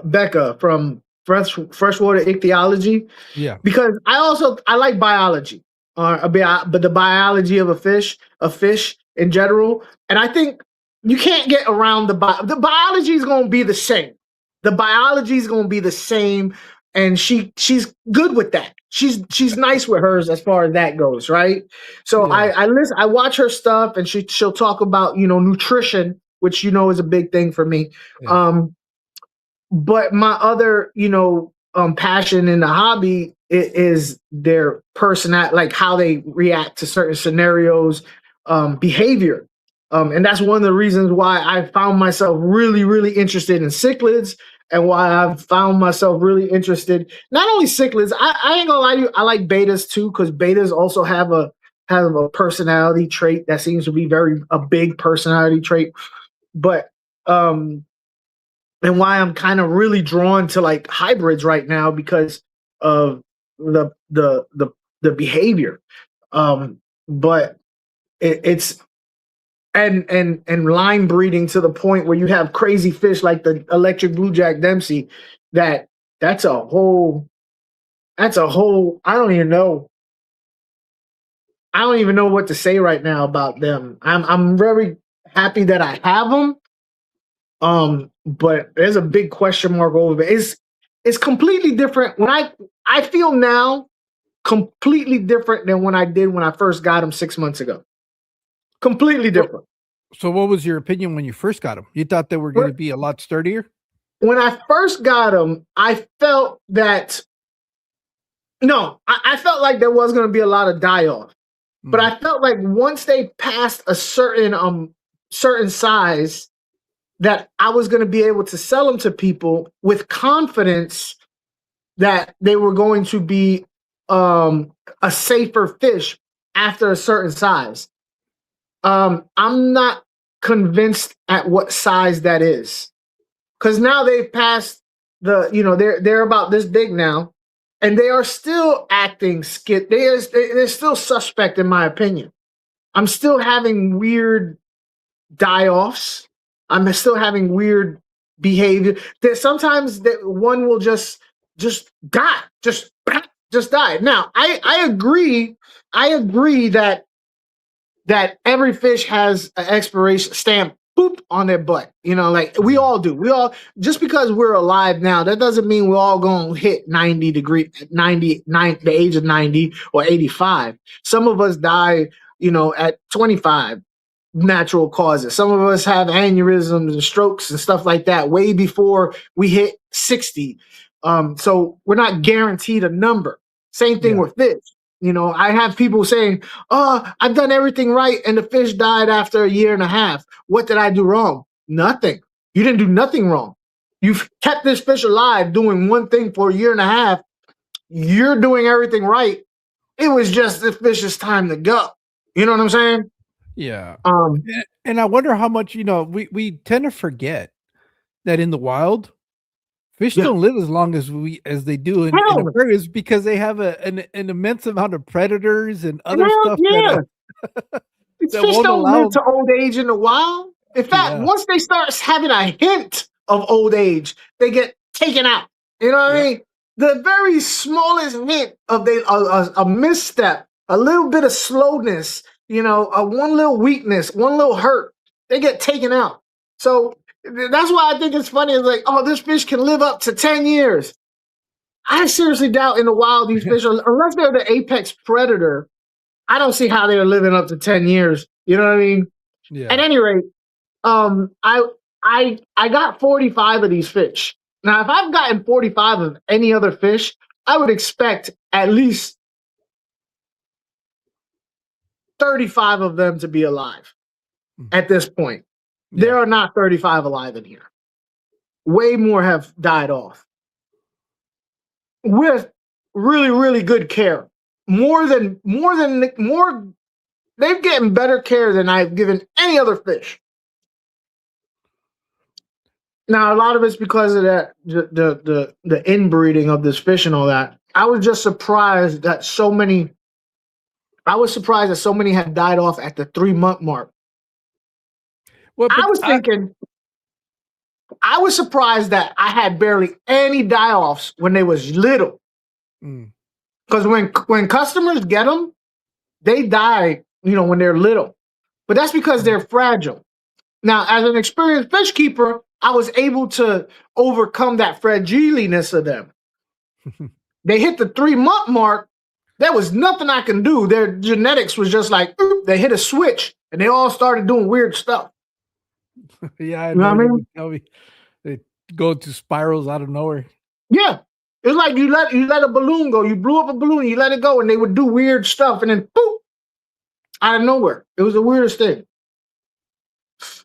Becca from Freshwater Ichthyology, Yeah. because I like biology, but the biology of a fish in general, and I think you can't get around the biology is going to be the same. The biology is going to be the same, and she's good with that. She's nice with hers as far as that goes, right? So Yeah. I listen, I watch her stuff, and she'll talk about nutrition, which is a big thing for me. Yeah. But my other, passion in the hobby is their personality, like how they react to certain scenarios, behavior. And that's one of the reasons why I found myself really, really interested in cichlids, and why I've found myself really interested, not only cichlids, I ain't gonna lie to you, I like betas too, because betas also have a personality trait that seems to be a big personality trait. But and why I'm kind of really drawn to like hybrids right now, because of the behavior. But it's and line breeding to the point where you have crazy fish like the electric blue jack Dempsey. That's a whole. I don't even know. I don't even know what to say right now about them. I'm very happy that I have them. But there's a big question mark over it. It's completely different when I feel now completely different than when I did when I first got them 6 months ago. Completely different. So what was your opinion when you first got them? You thought they were going to be a lot sturdier? When I first got them, I felt that I felt like there was going to be a lot of die off. But I felt like once they passed a certain size, that I was going to be able to sell them to people with confidence that they were going to be a safer fish after a certain size. I'm not convinced at what size that is, because now they've passed they're about this big now, and they are still acting skit. They're still suspect in my opinion. I'm still having weird die-offs. I'm still having weird behavior. That sometimes that one will just die, just die. Now, I agree. I agree that every fish has an expiration stamp boop on their butt. Like we all do. We all, just because we're alive now, that doesn't mean we're all going to hit 90, the age of 90 or 85. Some of us die, at 25. Natural causes. Some of us have aneurysms and strokes and stuff like that way before we hit 60. So we're not guaranteed a number. Same thing with fish. I have people saying, "Oh, I've done everything right, and the fish died after a year and a half. What did I do wrong?" Nothing. You didn't do nothing wrong. You've kept this fish alive doing one thing for a year and a half. You're doing everything right. It was just the fish's time to go. You know what I'm saying? Yeah. And I wonder how much, we tend to forget that in the wild, fish don't live as long as they do in aquariums, because they have an immense amount of predators and other stuff. These fish don't live to old age in the wild. In fact, once they start having a hint of old age, they get taken out. You know what I mean? The very smallest hint of a misstep, a little bit of slowness, one little weakness, one little hurt, they get taken out. So that's why I think it's funny. It's like, oh, this fish can live up to 10 years. I seriously doubt in the wild these fish are, unless they're the apex predator, I don't see how they're living up to 10 years. You know what I mean? Yeah. At any rate, I got 45 of these fish. Now, if I've gotten 45 of any other fish, I would expect at least 35 of them to be alive at this point. Yeah. There are not 35 alive in here. Way more have died off with really, really good care. They've gotten better care than I've given any other fish. Now, a lot of it's because of that, the inbreeding of this fish and all that. I was just surprised that so many had died off at the 3-month mark. Well, I was surprised that I had barely any die-offs when they was little. Because when customers get them, they die, when they're little. But that's because they're fragile. Now, as an experienced fish keeper, I was able to overcome that fragiliness of them. They hit the 3-month mark. There was nothing I can do. Their genetics was just like, they hit a switch, and they all started doing weird stuff. Yeah, I know. What I mean? Tell me, they go to spirals out of nowhere. Yeah, it's like you let a balloon go. You blew up a balloon, you let it go, and they would do weird stuff, and then poof, out of nowhere. It was the weirdest thing.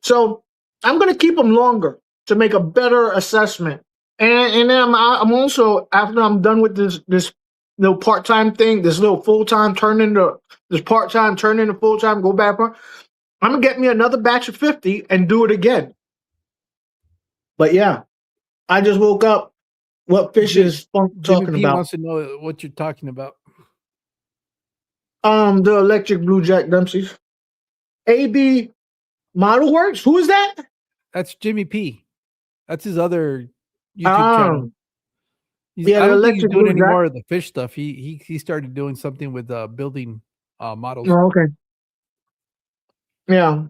So I'm going to keep them longer to make a better assessment, and then I'm also, after I'm done with this little part-time thing, this little full-time turn into this part-time, turn into full-time, go back on. I'm gonna get me another batch of 50 and do it again. But yeah, I just woke up. What fish is talking about? Wants to know what you're talking about. The electric blue jack Dempsey's. AB Model Works? Who is that? That's Jimmy P. That's his other YouTube channel. Um, yeah, I the don't think he's electric doing blue any jack. more of the fish stuff. He started doing something with building models. Oh, okay. Yeah,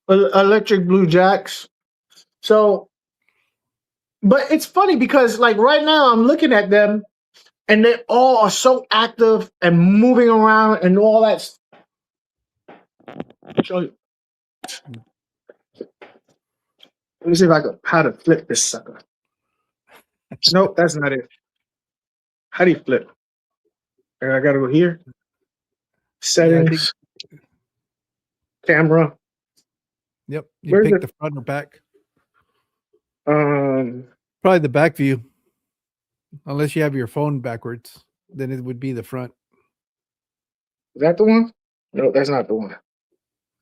electric blue jacks. So, but it's funny because like right now I'm looking at them and they all are so active and moving around and all that. Show you. Let me see if I can how to flip this sucker. Nope, that's not it. How do you flip? I gotta go here. Yeah, I think. Settings, camera. Yep, you Where's pick it? the front or back. Um, Probably the back view, unless you have your phone backwards. Then it would be the front. is that the one? No, that's not the one.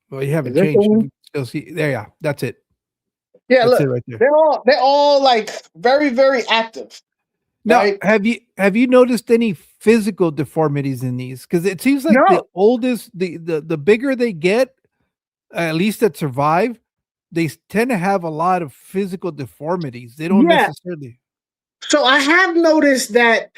Well, you Is haven't that the changed. You one? can still see. There, yeah, that's it. Yeah, That's it look, right there. they're all like very, very active, Now, right? have you noticed any physical deformities in these? Because it seems like the No, oldest, the bigger they get, at least that survive, they tend to have a lot of physical deformities. They don't yeah. necessarily. So I have noticed that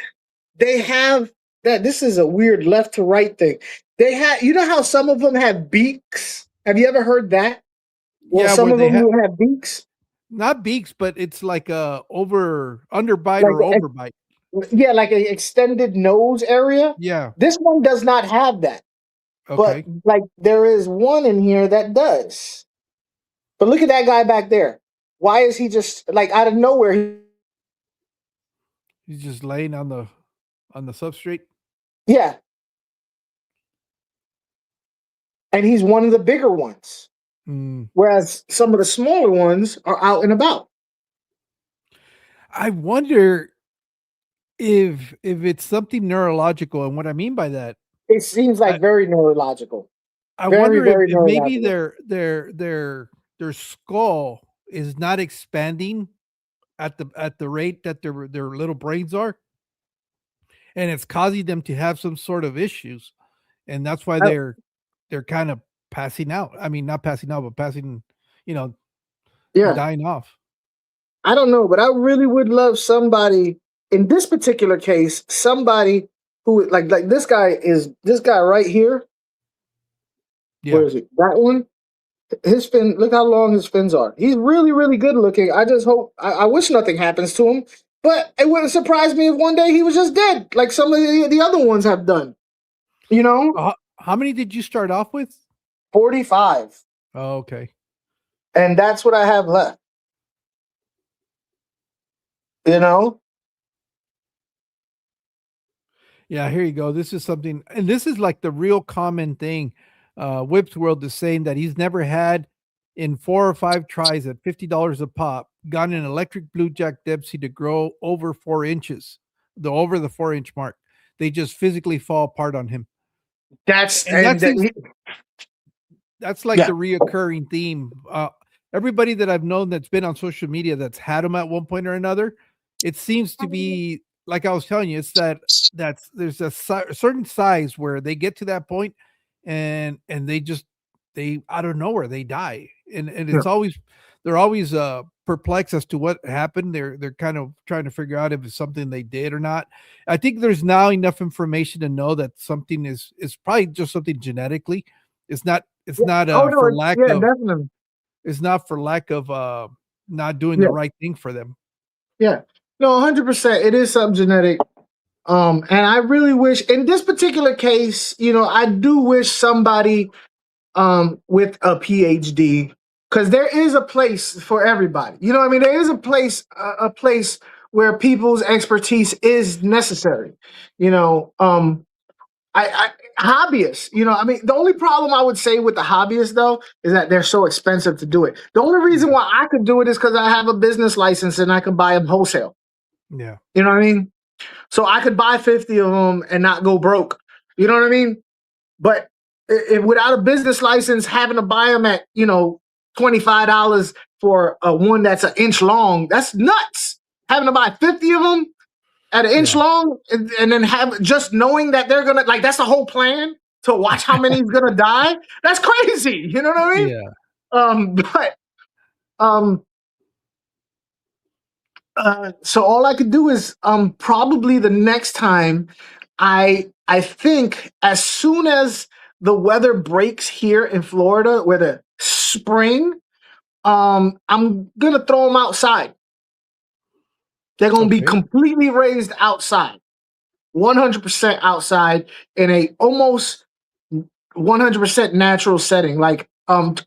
they have that. This is a weird left to right thing. They have, you know how some of them have beaks. Have you ever heard that? Well, Yeah, some where of they them have will have beaks, not beaks, but it's like a underbite like or overbite. yeah, like an extended nose area. Yeah. This one does not have that, but Okay. like there is one in here that does. But look at that guy back there. Why is he just like out of nowhere? He's just laying on the substrate. Yeah, and he's one of the bigger ones, Mm. whereas some of the smaller ones are out and about. I wonder if it's something neurological, and what I mean by that, It seems I like very neurological, I very wonder if, very if maybe neurological. their skull is not expanding at the rate that their little brains are, and it's causing them to have some sort of issues, and that's why I, they're kind of passing out. I mean, not passing out, but passing, you know, yeah, dying off. I don't know, but I really would love somebody in this particular case, somebody who like this guy right here. Where Yeah. is it? That one. His fin. Look how long his fins are. He's really really good looking. I just hope. I wish nothing happens to him. But it wouldn't surprise me if one day he was just dead, like some of the other ones have done. You know, How many did you start off with? 45, Oh, okay. and that's what I have left. You know, Yeah, here you go. This is something, and this is like the real common thing. Whips World is saying that he's never had in 4 or 5 tries at $50 a pop gotten an electric blue jack Dempsey to grow over 4 inches, over the 4 inch mark. They just physically fall apart on him, that's and that and seems that's like yeah, the reoccurring theme. Everybody that I've known that's been on social media that's had them at one point or another, it seems to be like I was telling you. It's that's there's certain size where they get to that point, and they just they out of nowhere they die, and yeah, it's always they're always perplexed as to what happened. They're kind of trying to figure out if it's something they did or not. I think there's now enough information to know that something is probably just something genetically. It's yeah. not Oh no, for lack yeah, of definitely, it's not for lack of not doing the yeah, right thing for them. yeah. No, 100%. It is something genetic. And I really wish in this particular case, you know, I do wish somebody with a PhD, because there is a place for everybody. You know what I mean? There is a place where people's expertise is necessary. You know, I hobbyists. You know, I mean, the only problem I would say with the hobbyists though is that they're so expensive to do it. The only reason Yeah. why I could do it is because I have a business license and I can buy them wholesale. Yeah. You know what I mean? So I could buy 50 of them and not go broke. You know what I mean? But if without a business license, having to buy them at, you know, $25 for a one that's an inch long, that's nuts. Having to buy 50 of them at an inch Yeah. long and then have just knowing that they're gonna like that's the whole plan to watch how many is gonna die. That's crazy. You know what I mean? Yeah. But um, so all I could do is probably the next time I think as soon as the weather breaks here in Florida, where the spring, I'm gonna throw them outside. They're gonna be Okay. completely raised outside, 100% outside in a almost 100% natural setting, like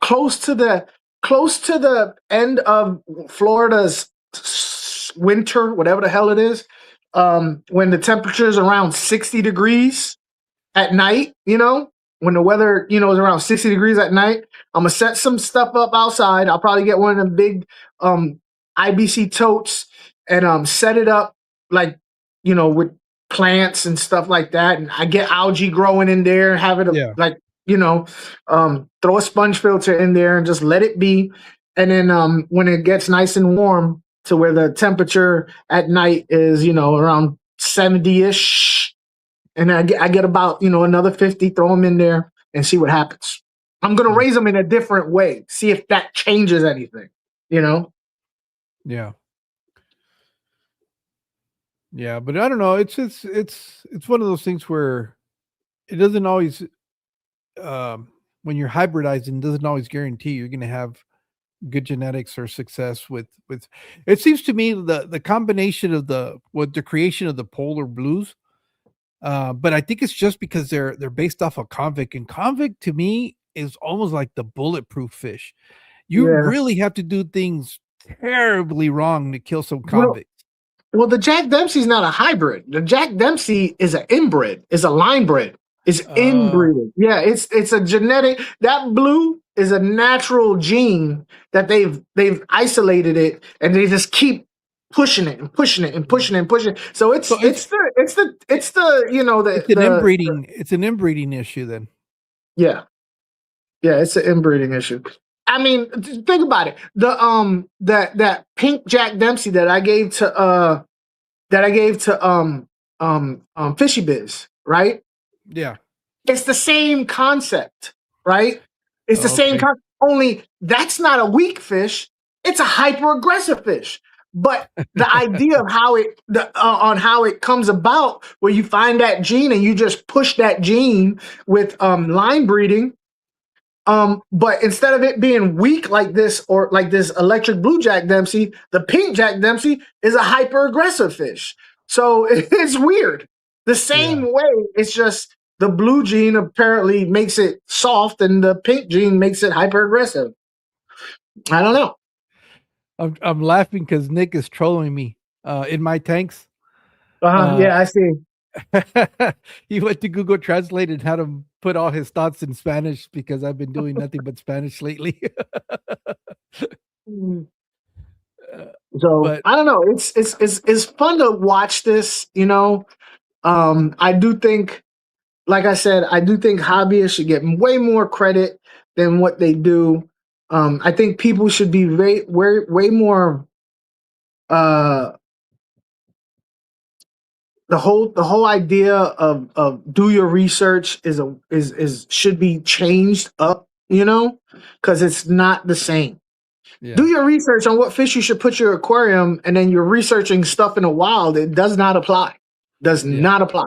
close to the end of Florida's winter, whatever the hell it is, when the temperature is around 60 degrees at night, when the weather, is around 60 degrees at night. I'm gonna set some stuff up outside. I'll probably get one of them big um IBC totes and set it up like, with plants and stuff like that. And I get algae growing in there, have it Yeah. like, throw a sponge filter in there and just let it be. And then when it gets nice and warm to where the temperature at night is, around 70-ish, and I get about another 50, throw them in there and see what happens. I'm gonna Mm. raise them in a different way, see if that changes anything. You know? Yeah. Yeah, but I don't know. It's one of those things where it doesn't always um when you're hybridizing, it doesn't always guarantee you're going to have good genetics or success with it seems to me the combination of the creation of the polar blues. But I think it's just because they're based off of convict, and convict to me is almost like the bulletproof fish. You Yeah. really have to do things terribly wrong to kill some Well, convict. well, the Jack Dempsey's not a hybrid. The Jack Dempsey is an inbred, is a line bred, is Uh, inbreeding. Yeah, it's a genetic. That blue is a natural gene that they've isolated it, and they just keep pushing it and pushing it and pushing it and pushing it. So so it's the it's an inbreeding issue then. yeah. Yeah, it's an inbreeding issue. I mean, think about it. The that pink Jack Dempsey that I gave to Fishy Biz, right? Yeah. It's the same concept, right? It's the Oh, same okay. concept. Only that's not a weak fish. It's a hyper aggressive fish. But the idea of on how it comes about, where you find that gene and you just push that gene with line breeding. But instead of it being weak like this or like this electric blue Jack Dempsey, the pink Jack Dempsey is a hyper aggressive fish. So it's weird. The Yeah. same way, it's just the blue gene apparently makes it soft and the pink gene makes it hyper aggressive. I don't know. I'm laughing because Nick is trolling me in my tanks. Uh, Yeah, I see. he went to Google Translate and had him put all his thoughts in Spanish because I've been doing nothing but Spanish lately. Mm. Uh, So but I don't know. It's fun to watch this. I do think, like I said, I do think hobbyists should get way more credit than what they do. I think people should be way more. Uh, the whole idea of do your research is should be changed up. Because it's not the same. Do yeah, your research on what fish you should put your aquarium, and then you're researching stuff in the wild. It does not apply. Does yeah, not apply.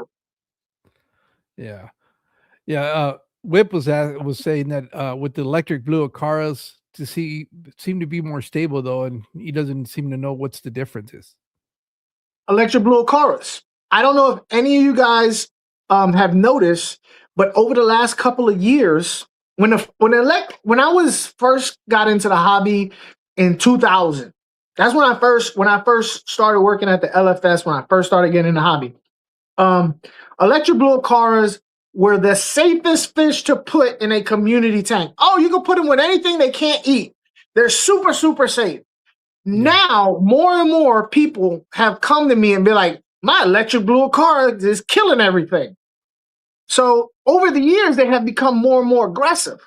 yeah, yeah. Whip was saying that with the electric blue Acaras to see seem to be more stable though, and he doesn't seem to know what's the difference is. Electric Blue Chorus. I don't know if any of you guys have noticed, but over the last couple of years, when I was first got into the hobby in 2000, that's when I first started working at the LFS. When I first started getting in the hobby, um, Electric Blue Caras were the safest fish to put in a community tank. Oh, you can put them with anything they can't eat. They're super super safe. Yeah, Now, more and more people have come to me and be like, my electric blue car is killing everything. So over the years, they have become more and more aggressive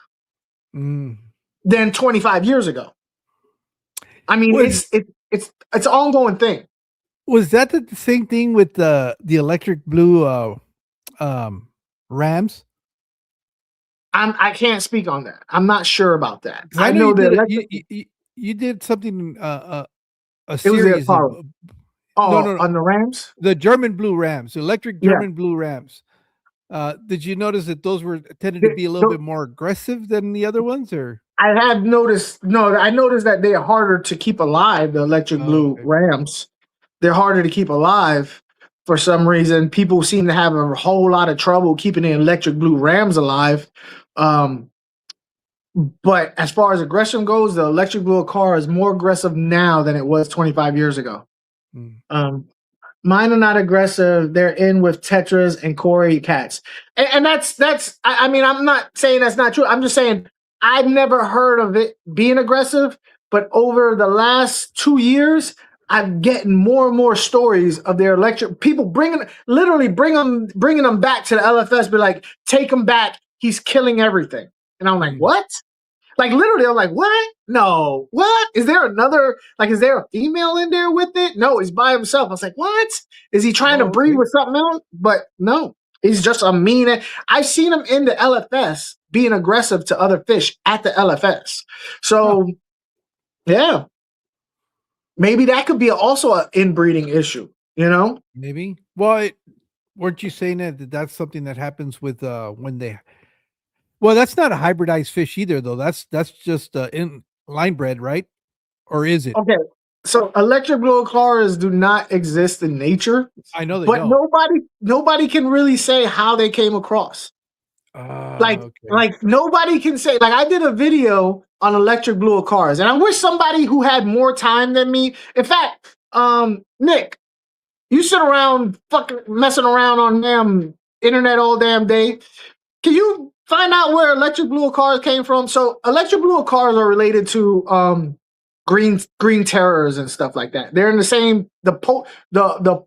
mm. than 25 years ago. I mean, Was it's an ongoing thing. was that the same thing with the electric blue um Rams? I can't speak on that. I'm not sure about that. Because I I know know you the did it. electric. You did something a It was their series of car. no, Oh, no, no, on the Rams. the German Blue Rams, electric Yeah. German Blue Rams. Did you notice that those were tended to The- be a little the- bit more aggressive than the other ones, or? I have noticed. No, I noticed that they are harder to keep alive. The electric Oh, blue okay. Rams. They're harder to keep alive for some reason. People seem to have a whole lot of trouble keeping the electric blue Rams alive. Um, but as far as aggression goes, the electric blue car is more aggressive now than it was 25 years ago. Mm. Um, Mine are not aggressive. They're in with Tetras and Corey cats, and that's. I mean, I'm not saying that's not true. I'm just saying I've never heard of it being aggressive. But over the last 2 years, I'm getting more and more stories of their electric people literally bringing them back to the LFS. Be like, take him back. He's killing everything, and I'm like, Mm. what? Like literally, I'm like, what? No, what? Is there another? Like, is there a female in there with it? No, he's by himself. I was like, what? Is he trying to Oh, breed okay. with something else? But no, he's just a mean. I've seen him in the LFS being aggressive to other fish at the LFS. Huh, So yeah, maybe that could be also an inbreeding issue. You know? maybe. Well, weren't you saying that that's something that happens with when they? Well, that's not a hybridized fish either, though. That's just in line bred, right? Or is it? Okay. So electric blue cars do not exist in nature, I know they but don't. nobody can really say how they came across. Okay. Like nobody can say, like, I did a video on electric blue cars, and I wish somebody who had more time than me. In fact, Nick, you sit around fucking messing around on damn internet all damn day. Can you find out where electric blue cars came from? So electric blue cars are related to green terrors and stuff like that. They're in the same the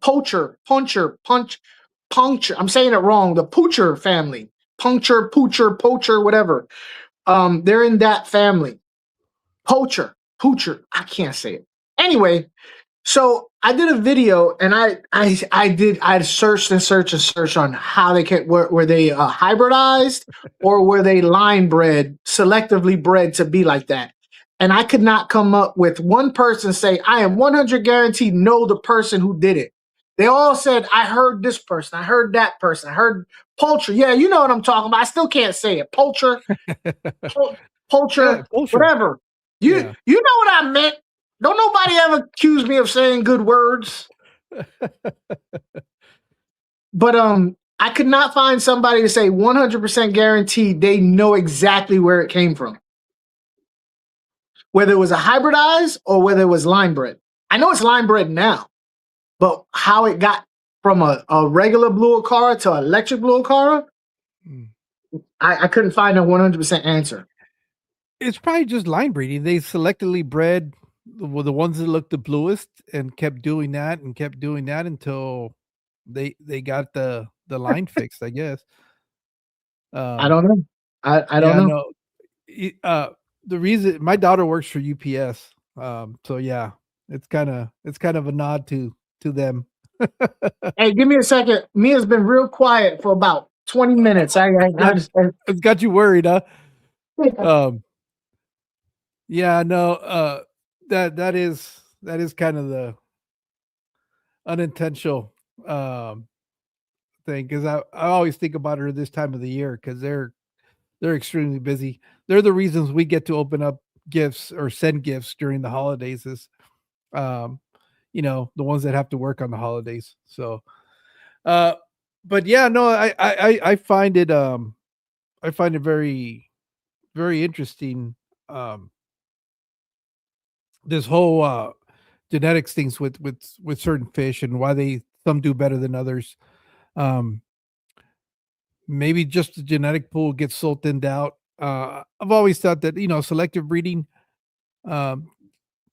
poacher puncture. I'm saying it wrong. The poocher family. Puncture, poocher, poacher, whatever. They're in that family. Poocher. I can't say it. Anyway, so I did a video, and I searched and searched and searched on how they were they hybridized, or were they line bred, selectively bred to be like that, and I could not come up with one person say I am 100 guaranteed know the person who did it. They all said I heard this person, I heard that person, I heard Poultry. Yeah, you know what I'm talking about. I still can't say it. Yeah, Poultry, culture. whatever. Yeah. You know what I meant. Don't nobody ever accuse me of saying good words. But I could not find somebody to say 100% guaranteed they know exactly where it came from. Whether it was a hybridized or whether it was line bred. I know it's line bred now, but how it got from a regular blue acara to electric blue acara, Mm. I couldn't find a 100% answer. It's probably just line breeding. They selectively bred the ones that looked the bluest and kept doing that and kept doing that until they got the line fixed, I guess. I Um, don't know. I don't yeah, know. no. The reason my daughter works for UPS, so yeah, it's kind of a nod to them. Hey, give me a second. Mia's been real quiet for about 20 minutes. I Yeah, just it's got you worried, huh? Um, yeah, no, that is kind of the unintentional thing because I always think about her this time of the year because they're extremely busy. They're the reasons we get to open up gifts or send gifts during the holidays is um the ones that have to work on the holidays. So uh but yeah, no, I find it very, very interesting, um this whole genetics things with certain fish and why they some do better than others. Um Maybe just the genetic pool gets so thinned out. I've always thought that, selective breeding um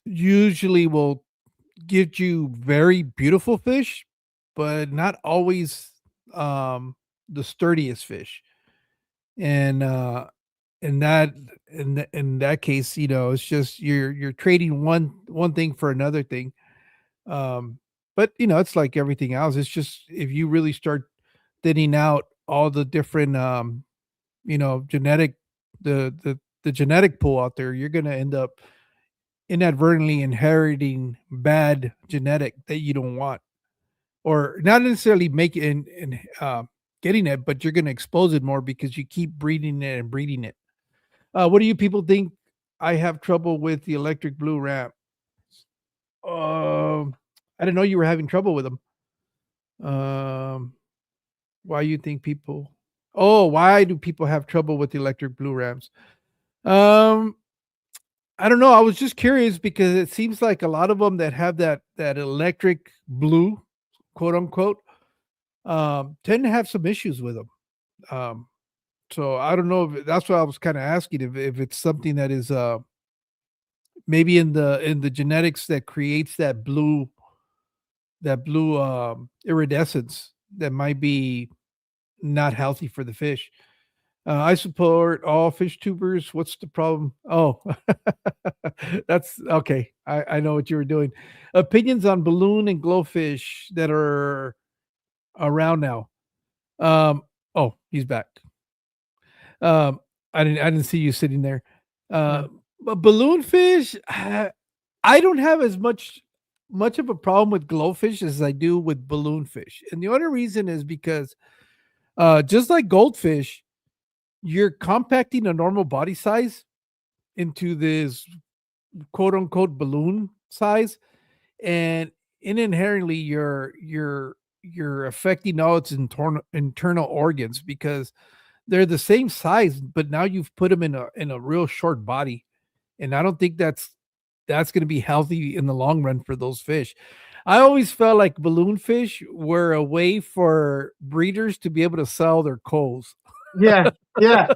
usually will get you very beautiful fish, but not always the sturdiest fish. And in that in that case, it's just you're trading one thing for another thing. Um, but it's like everything else. It's just if you really start thinning out all the different genetic the genetic pool out there, you're going to end up inadvertently inheriting bad genetic that you don't want, or not necessarily make it in getting it, but you're going to expose it more because you keep breeding it and breeding it. What do you people think? I have trouble with the electric blue ramp. Um, I didn't know you were having trouble with them. Um, why you think people? Oh, why do people have trouble with the electric blue ramps? Um, I don't know. I was just curious because it seems like a lot of them that have that electric blue, quote unquote, tend to have some issues with them. Um, so I don't know if that's what I was kind of asking if it's something that is maybe in the genetics that creates that blue iridescence that might be not healthy for the fish. I support all fish tubers. What's the problem? Oh, that's okay. I know what you were doing. Opinions on balloon and glowfish that are around now. Um, oh, he's back. Um, I didn't see you sitting there. Yeah. But balloonfish, I don't have as much of a problem with glowfish as I do with balloonfish, and the only reason is because just like goldfish, you're compacting a normal body size into this quote unquote balloon size, and inherently you're affecting all its internal organs because they're the same size, but now you've put them in a real short body, and I don't think that's going to be healthy in the long run for those fish. I always felt like balloon fish were a way for breeders to be able to sell their coals. Yeah. Yeah.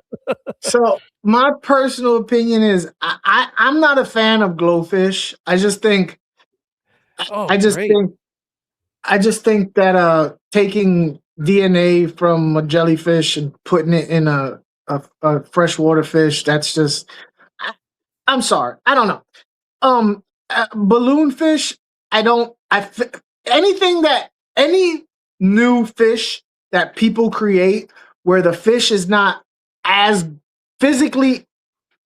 So my personal opinion is I'm not a fan of glowfish. Oh, I just great. think I just think that taking DNA from a jellyfish and putting it in a freshwater fish, that's just I, I'm sorry. I don't know. Balloon fish, I don't anything that any new fish that people create where the fish is not as physically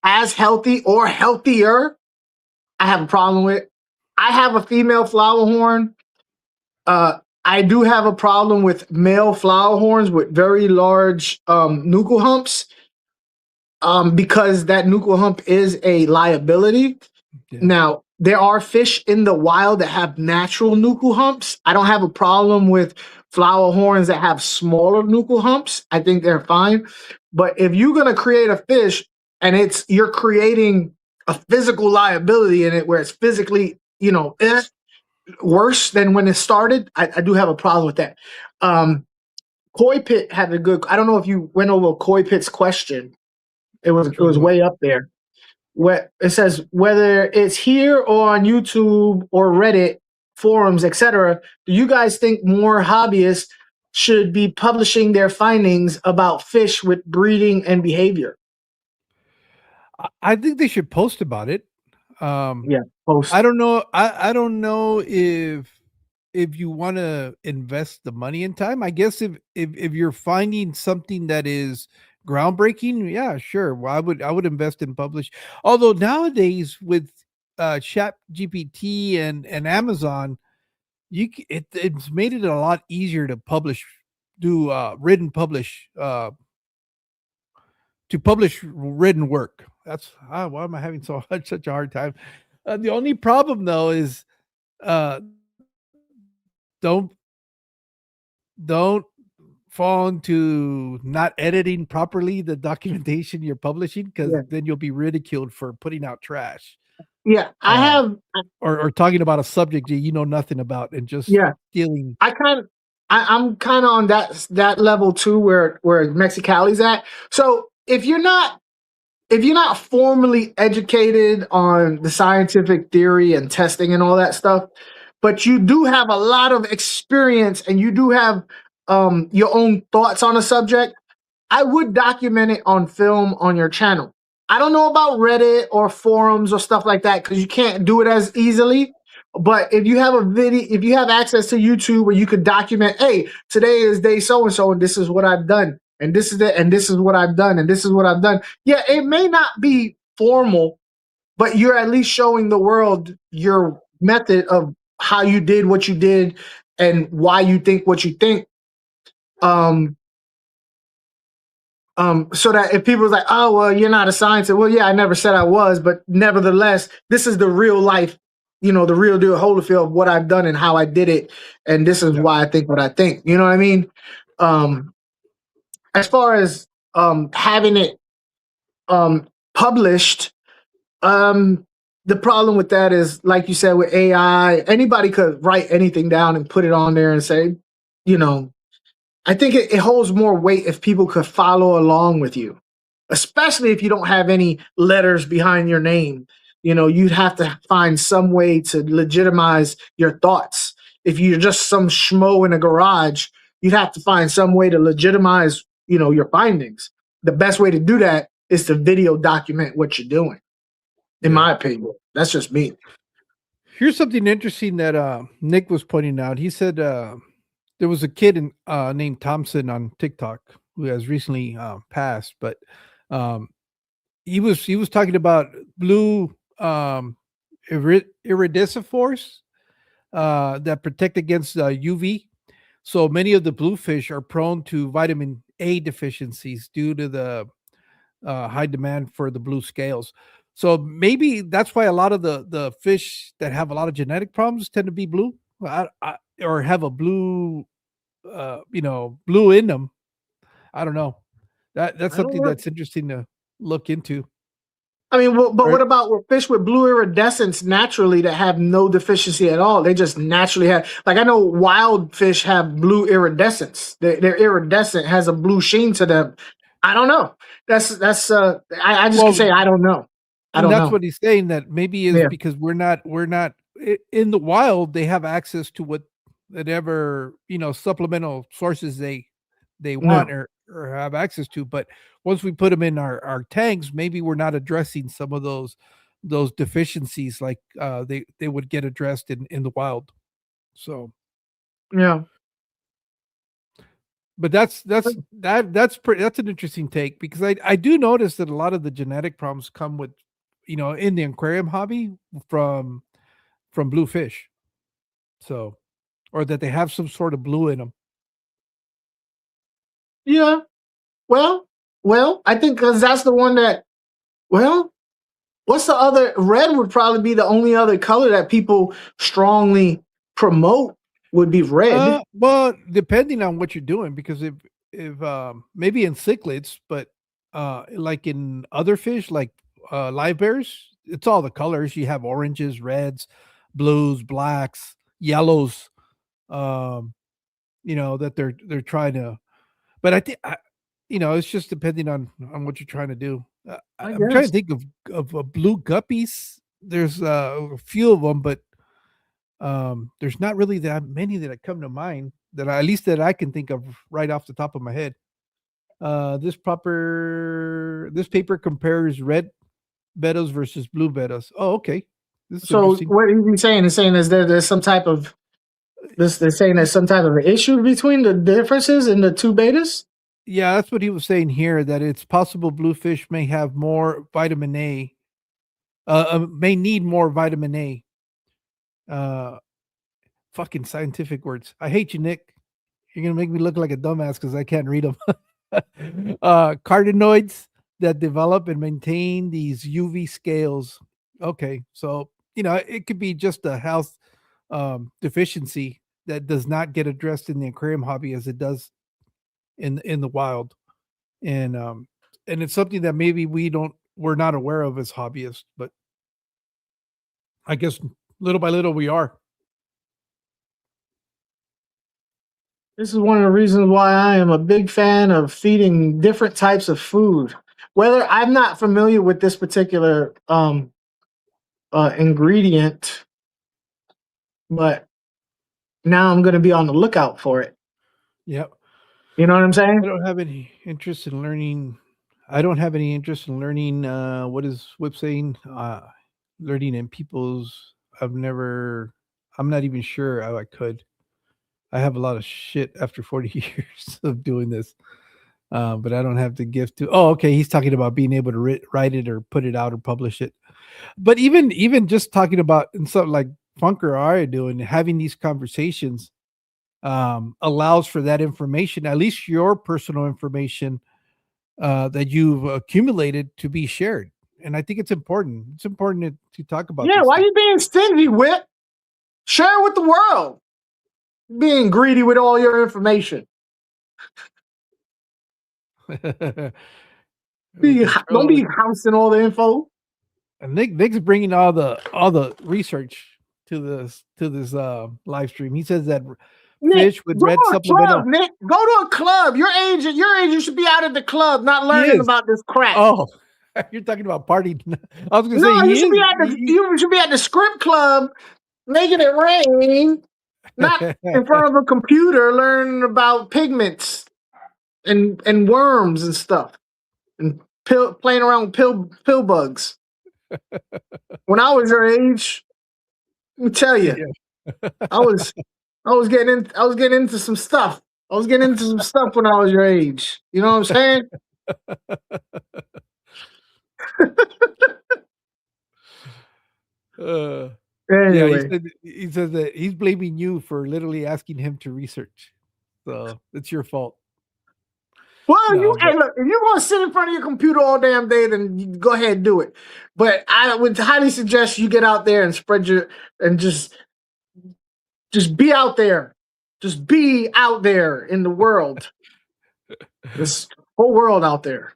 as healthy or healthier, I have a problem with. I have a female flower horn. I do have a problem with male flower horns with very large nuchal humps, because that nuchal hump is a liability. Yeah. Now, there are fish in the wild that have natural nuchal humps. I don't have a problem with flower horns that have smaller nuchal humps. I think they're fine. But if you're going to create a fish and you're creating a physical liability in it where it's physically, worse than when it started, I do have a problem with that. Koi Pit had a good, I don't know if you went over Koi Pit's question. It was Which it one was was? way up there. What it says, whether it's here or on YouTube or Reddit forums, etc. Do you guys think more hobbyists should be publishing their findings about fish with breeding and behavior? I think they should post about it. Um, Yeah, I post. don't know. I don't know if you want to invest the money and time. I guess if you're finding something that is groundbreaking, yeah, sure. Well, I would invest in publish. Although nowadays with Chat GPT and Amazon, it's made it a lot easier to publish, do written publish to publish written work. That's why am I having such a hard time? The only problem though is uh, don't don't fall into not editing properly the documentation you're publishing because Yeah, then you'll be ridiculed for putting out trash yeah. I uh, have. or talking about a subject that you know nothing about and just Yeah, stealing. I'm kind of on that level too, where Mexicali's at. So if you're not formally educated on the scientific theory and testing and all that stuff, but you do have a lot of experience and you do have your own thoughts on a subject, I would document it on film on your channel. I don't know about Reddit or forums or stuff like that because you can't do it as easily. But if you have a video, if you have access to YouTube where you could document, hey, today is day so and so, and this is what I've done. and this is it, and this is what I've done, and this is what I've done. Yeah, it may not be formal, but you're at least showing the world your method of how you did what you did and why you think what you think. Um, so that if people's like, oh well, you're not a scientist. Well, yeah, I never said I was, but nevertheless, this is the real life, the real deal Holyfield of what I've done and how I did it, and this is Yeah. why I think what I think. You know what I mean? Um, as far as having it published, um, the problem with that is, like you said, with AI, anybody could write anything down and put it on there and say, you know, I think it holds more weight if people could follow along with you, especially if you don't have any letters behind your name. You'd have to find some way to legitimize your thoughts. If you're just some schmo in a garage, you'd have to find some way to legitimize, your findings. The best way to do that is to video document what you're doing, in Yeah. my opinion. That's just me. Here's something interesting that Nick was pointing out. He said there was a kid named Thompson on TikTok who has recently passed, but um, he was talking about blue iridescent that protect against UV. So many of the bluefish are prone to vitamin A deficiencies due to the high demand for the blue scales. So maybe that's why a lot of the fish that have a lot of genetic problems tend to be blue, or have a blue, blue in them. I don't know. That's I don't something know. that's interesting to look into. I mean, but Right? what about with fish with blue iridescence naturally that have no deficiency at all? They just naturally have, like, I know wild fish have blue iridescence. Their iridescent has a blue sheen to them. I don't know. I just can Well, say I don't know. I and don't that's know. what he's saying, that maybe is Yeah. because we're not in the wild. They have access to whatever supplemental sources they Yeah. want or have access to. But once we put them in our tanks, maybe we're not addressing some of those deficiencies like they would get addressed in the wild. So, Yeah. but that's an interesting take, because I do notice that a lot of the genetic problems come with in the aquarium hobby from blue fish. So, or that they have some sort of blue in them. Yeah. Well, I think because that's the one that, well, what's the other? Red would probably be the only other color that people strongly promote would be red. Well, depending on what you're doing, because if maybe in cichlids, but like in other fish, like live bears, it's all the colors. You have oranges, reds, blues, blacks, yellows. Um, that they're trying to. But I think it's just depending on what you're trying to do. I I'm trying guess. to think of blue guppies. There's a few of them, but there's not really that many that come to mind that at least that I can think of right off the top of my head. This paper compares red bettas versus blue bettas. Oh, okay. This is So interesting. what he's saying is saying is there's some type of this. They're saying there's some type of issue between the differences in the two betas. Yeah, that's what he was saying here, that it's possible bluefish may have more vitamin A, may need more vitamin A. Uh, fucking scientific words. I hate you, Nick. You're gonna make me look like a dumbass because I can't read them. Carotenoids that develop and maintain these UV scales. Okay, so it could be just a health deficiency that does not get addressed in the aquarium hobby as it does in the wild, and it's something that maybe we're not aware of as hobbyists, but I guess little by little we are. This is one of the reasons why I am a big fan of feeding different types of food. Whether I'm not familiar with this particular ingredient, but now I'm going to be on the lookout for it. Yep. You know what I'm I saying? don't have any interest in learning. I don't have any interest in learning. What is Whip saying? Learning in people's. I've never. I'm not even sure how I could. I have a lot of shit after 40 years of doing this. But I don't have the gift to. Oh, okay. He's talking about being able to write it or put it out or publish it. But even just talking about and something like Funk or I are doing, having these conversations allows for that information, at least your personal information that you've accumulated to be shared. And I think it's important. It's important to talk about Yeah, these why things. you being stingy, Whip? Share it with the world. Being greedy with all your information. We control Don't all the, be housing all the info. and Nick's bringing all the research to this live stream. He says that Nick, fish with go red to a club, supplemental. Nick. Go to a club. Your age, you should be out at the club, not He learning is. about this crap. Oh, you're talking about party. I was gonna say No, he is. you should be at the script club making it rain, not in front of a computer learning about pigments and worms and stuff and playing around with pill bugs. When I was your age, let me tell you, I was I was getting into some stuff. I was getting into some stuff when I was your age. You know what I'm saying? Uh, yeah, Anyway, he says that he's blaming you for literally asking him to research. So it's your fault. well, No, hey, but look, if you're gonna sit in front of your computer all damn day, then you go ahead and do it. But I would highly suggest you get out there and spread your and just be out there. Just be out there in the world. This whole world out there.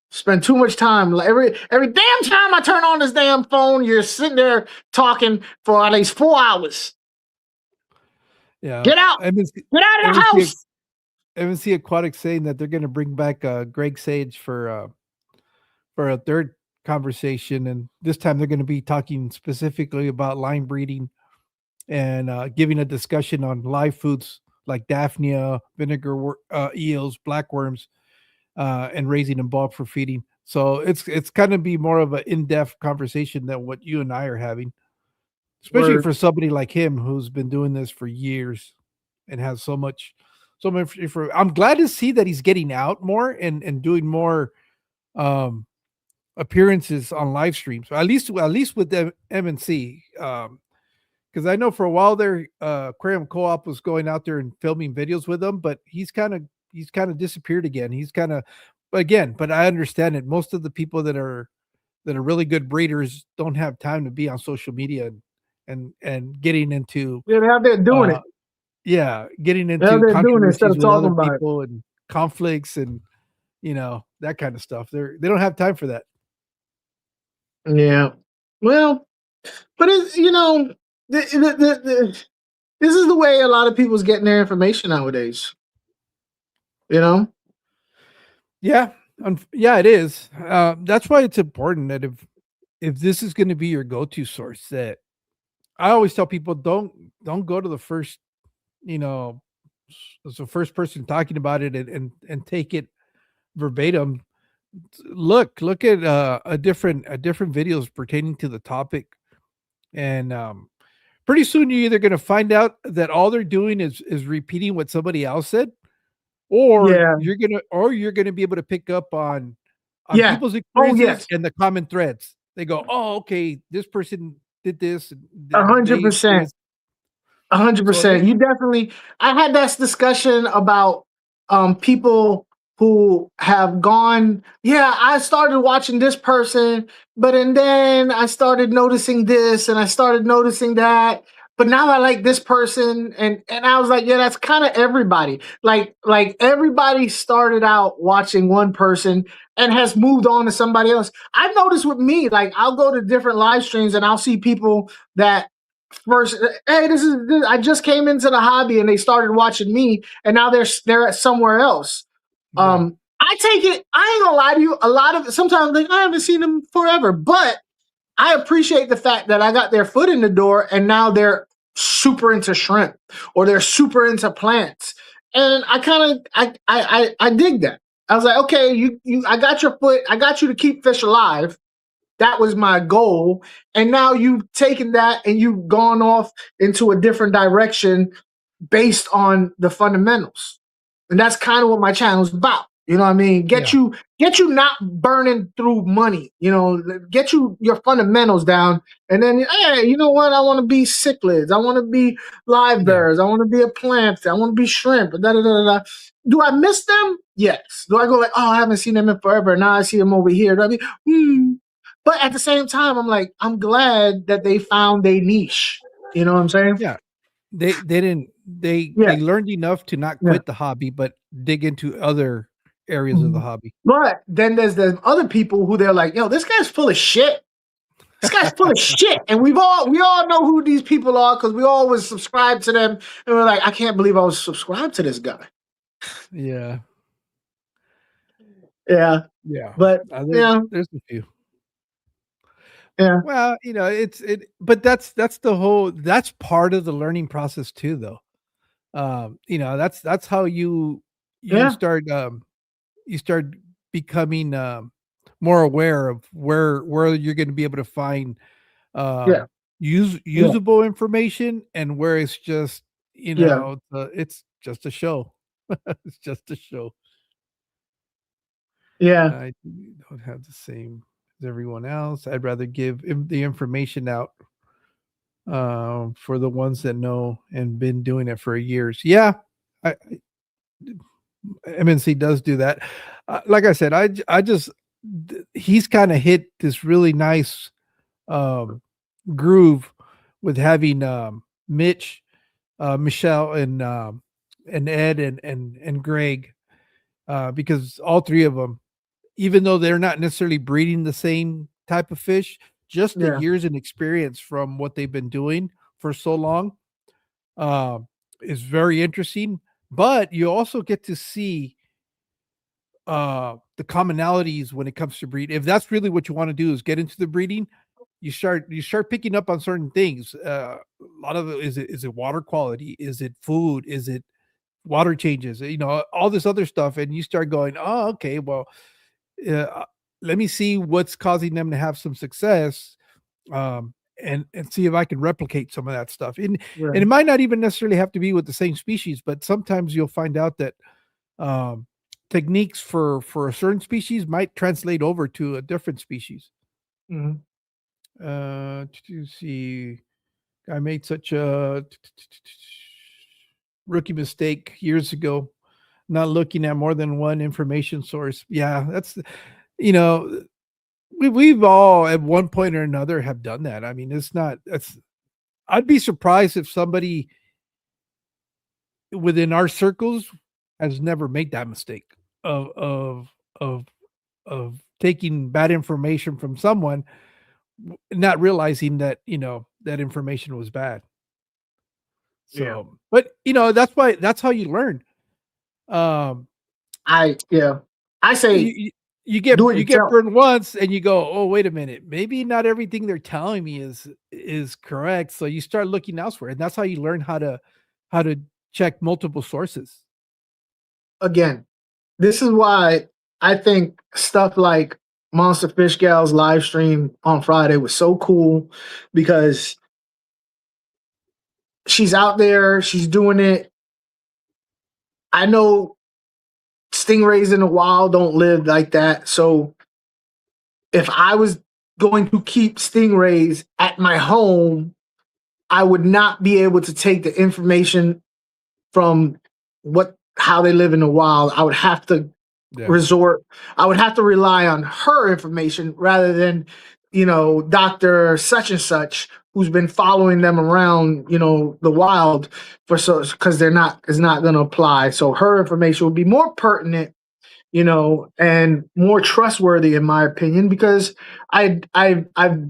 Spend too much time. Like every damn time I turn on this damn phone, you're sitting there talking for at least 4 hours. yeah, Get out. Get out of the MNC, house. MNC Aquatic saying that they're going to bring back Greg Sage for a third conversation, and this time they're going to be talking specifically about line breeding and giving a discussion on live foods like Daphnia, eels, blackworms, and raising in bulk for feeding. So it's kind of be more of an in-depth conversation than what you and I are having, especially Word. for somebody like him who's been doing this for years and has so much. I'm glad to see that he's getting out more and doing more um, appearances on live streams. At least with the MNC. Because I know for a while there, Aquarium Co-op was going out there and filming videos with them, but he's kind of disappeared again. He's kind of again, but I understand it. Most of the people that are really good breeders don't have time to be on social media and getting into Yeah, they're out there doing uh it. getting They're out into there doing it instead controversies of with talking other about it. people and conflicts and that kind of stuff. They don't have time for that. Yeah. Well, but this is the way a lot of people's getting their information nowadays. You know? Yeah, yeah, it is. That's why it's important that if this is going to be your go-to source, that I always tell people don't go to the first, you know, as the first person talking about it and take it verbatim. Look at a different videos pertaining to the topic, and pretty soon you're either going to find out that all they're doing is repeating what somebody else said, or Yeah. you're gonna be able to pick up on Yeah. people's Oh experiences yes. and the common threads. They go, "Oh, okay, this person did this, and A hundred they percent. experienced." A hundred So percent. You definitely. I had this discussion about people who have gone. Yeah, I started watching this person, but and then I started noticing this, and I started noticing that. But now I like this person, and I was like, yeah, that's kind of everybody. Like everybody started out watching one person and has moved on to somebody else. I've noticed with me, like I'll go to different live streams and I'll see people that first, hey, I just came into the hobby and they started watching me, and now they're at somewhere else. yeah, I take it. I ain't gonna lie to you. A lot of sometimes like I haven't seen them forever, but I appreciate the fact that I got their foot in the door, and now they're super into shrimp or they're super into plants, and I kind of I dig that. I was like, okay, you I got your foot. I got you to keep fish alive. That was my goal. And now you've taken that and you've gone off into a different direction based on the fundamentals. And that's kind of what my channel is about. You know what I mean? Yeah. Get you not burning through money. You know, get you your fundamentals down, and then hey, you know what? I want to be cichlids. I want to be live Yeah. bearers. I want to be a plant. I want to be shrimp. Da, da, da, da, da. Do I miss them? Yes. Do I go like, oh, I haven't seen them in forever. Now I see them over here. Do I be, But at the same time, I'm like, I'm glad that they found a niche. You know what I'm saying? Yeah. They didn't Yeah. they learned enough to not Yeah. quit the hobby, but dig into other areas of the Mhm. hobby. But then there's other people who they're like, yo, this guy's full of shit. This guy's full of shit. And we all know who these people are because we always subscribe to them. And we're like, I can't believe I was subscribed to this guy. Yeah. Yeah. Yeah. But yeah, There's a few. yeah, Well, but that's the whole that's part of the learning process too, though. That's how you yeah, start becoming more aware of where you're going to be able to find yeah, yeah, usable information and where it's just yeah, it's just a show. It's just a show. yeah. I don't have the same as everyone else. I'd rather give the information out for the ones that know and been doing it for years. Yeah, MNC does do that. Like I said, I just he's kind of hit this really nice um, groove with having Mitch, Michelle, and Ed and Greg, because all three of them, even though they're not necessarily breeding the same type of fish, just the Yeah. years and experience from what they've been doing for so long uh, is very interesting. But you also get to see the commonalities when it comes to breed. If that's really what you want to do is get into the breeding, you start picking up on certain things. A lot of it is it water quality? Is it food? Is it water changes? All this other stuff, and you start going, oh, okay, well, uh, let me see what's causing them to have some success, and see if I can replicate some of that stuff. And Yeah. it might not even necessarily have to be with the same species, but sometimes you'll find out that um, techniques for a certain species might translate over to a different species. Mhm. To see, I made such a rookie mistake years ago, not looking at more than one information source. Yeah, that's you know we've all at one point or another have done that. I mean, it's not that's I'd be surprised if somebody within our circles has never made that mistake of of of taking bad information from someone, not realizing that that information was bad. Yeah. So, but that's how you learn. Um, Yeah. I say you, you do get it you get yourself. burned once, and you go, oh, wait a minute, maybe not everything they're telling me is correct. So you start looking elsewhere, and that's how you learn how to check multiple sources. Again, this is why I think stuff like Monster Fish Gal's live stream on Friday was so cool because she's out there, she's doing it. I know stingrays in the wild don't live like that. So if I was going to keep stingrays at my home, I would not be able to take the information from what how they live in the wild. Yeah. Resort I would have to rely on her information rather than, Dr. Such and such who's been following them around, the wild for so because they're not is not gonna apply. So her information would be more pertinent, and more trustworthy in my opinion, because I've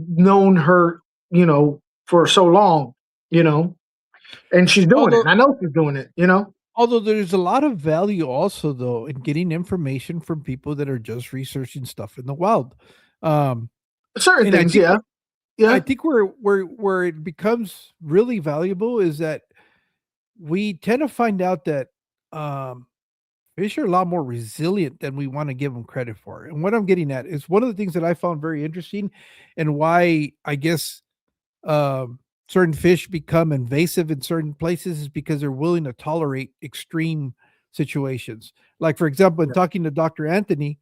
known her, for so long, you know, and she's doing it. Although And I know she's doing it. Although there's a lot of value also though in getting information from people that are just researching stuff in the wild. Um, Certain and I things, think yeah. I Yeah. think where it becomes really valuable is that we tend to find out that um, fish are a lot more resilient than we want to give them credit for. And what I'm getting at is one of the things that I found very interesting, and why I guess certain fish become invasive in certain places is because they're willing to tolerate extreme situations. Like, for example, in talking to Dr. Anthony,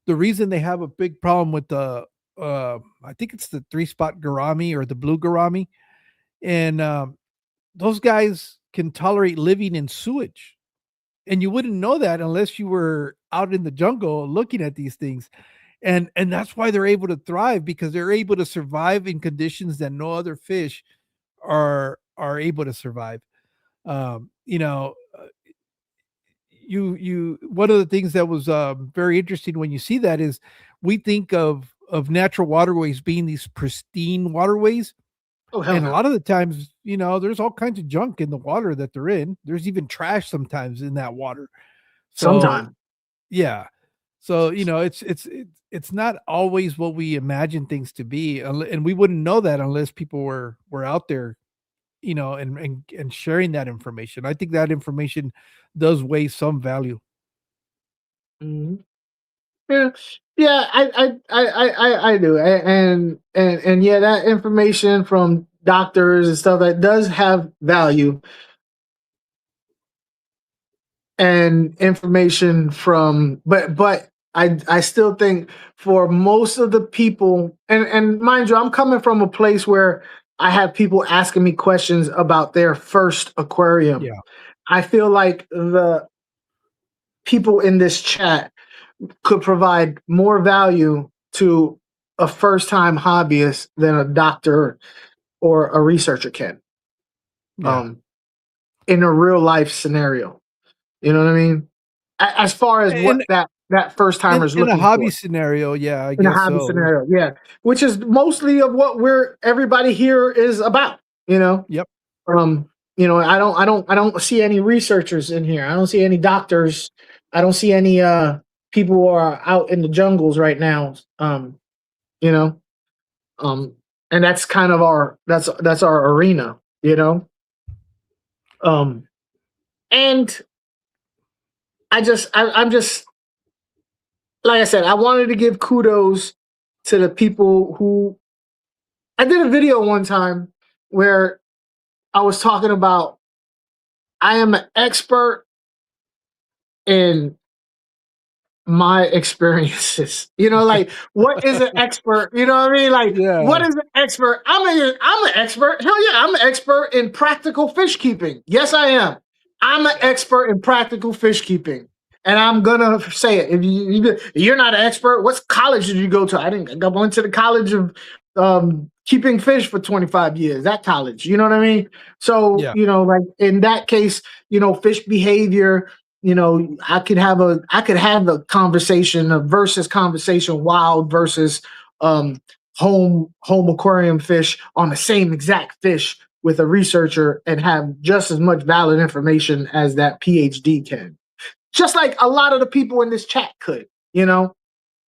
the reason they have a big problem with the I think it's the 3-spot gourami or the blue gourami, and those guys can tolerate living in sewage, and you wouldn't know that unless you were out in the jungle looking at these things. And that's why they're able to thrive, because they're able to survive in conditions that no other fish are able to survive. You know, you one of the things that was very interesting when you see that is we think of natural waterways being these pristine waterways, Oh hell and a no. lot of the times, there's all kinds of junk in the water that they're in. There's even trash sometimes in that water. So Sometime. yeah, so it's not always what we imagine things to be, and we wouldn't know that unless people were out there, and sharing that information. I think that information does weigh some value. Mhm. Yeah, yeah, I do, and yeah, that information from doctors and stuff that does have value, and information from, but I still think for most of the people, and mind you, I'm coming from a place where I have people asking me questions about their first aquarium. Yeah, I feel like the people in this chat could provide more value to a first time hobbyist than a doctor or a researcher can, yeah. um, in a real life scenario. You know what I mean? As far as what And that first timer is in a looking hobby for scenario, yeah, I in a guess hobby so. There's scenario, yeah, which is mostly of what everybody here is about. You know, Yep, um, I don't see any researchers in here. I don't see any doctors. I don't see any people who are out in the jungles right now. You know, um, and that's kind of that's our arena. You know, um, and I'm just, like I said, I wanted to give kudos to the people who, I did a video one time where I was talking about I am an expert in my experiences. Like what is an expert? You know what I mean? Like what yeah, is an expert? I'm an expert. Hell yeah, I'm an expert in practical fish keeping. Yes, I am. I'm an yeah, expert in practical fish keeping. And I'm gonna say it. If you're not an expert, what college did you go to? I went to the college of keeping fish for 25 years. That college, you know what I mean? So, yeah. like in that case, fish behavior, I could have a conversation, a versus conversation, wild versus home aquarium fish on the same exact fish with a researcher and have just as much valid information as that PhD can. Just like a lot of the people in this chat could,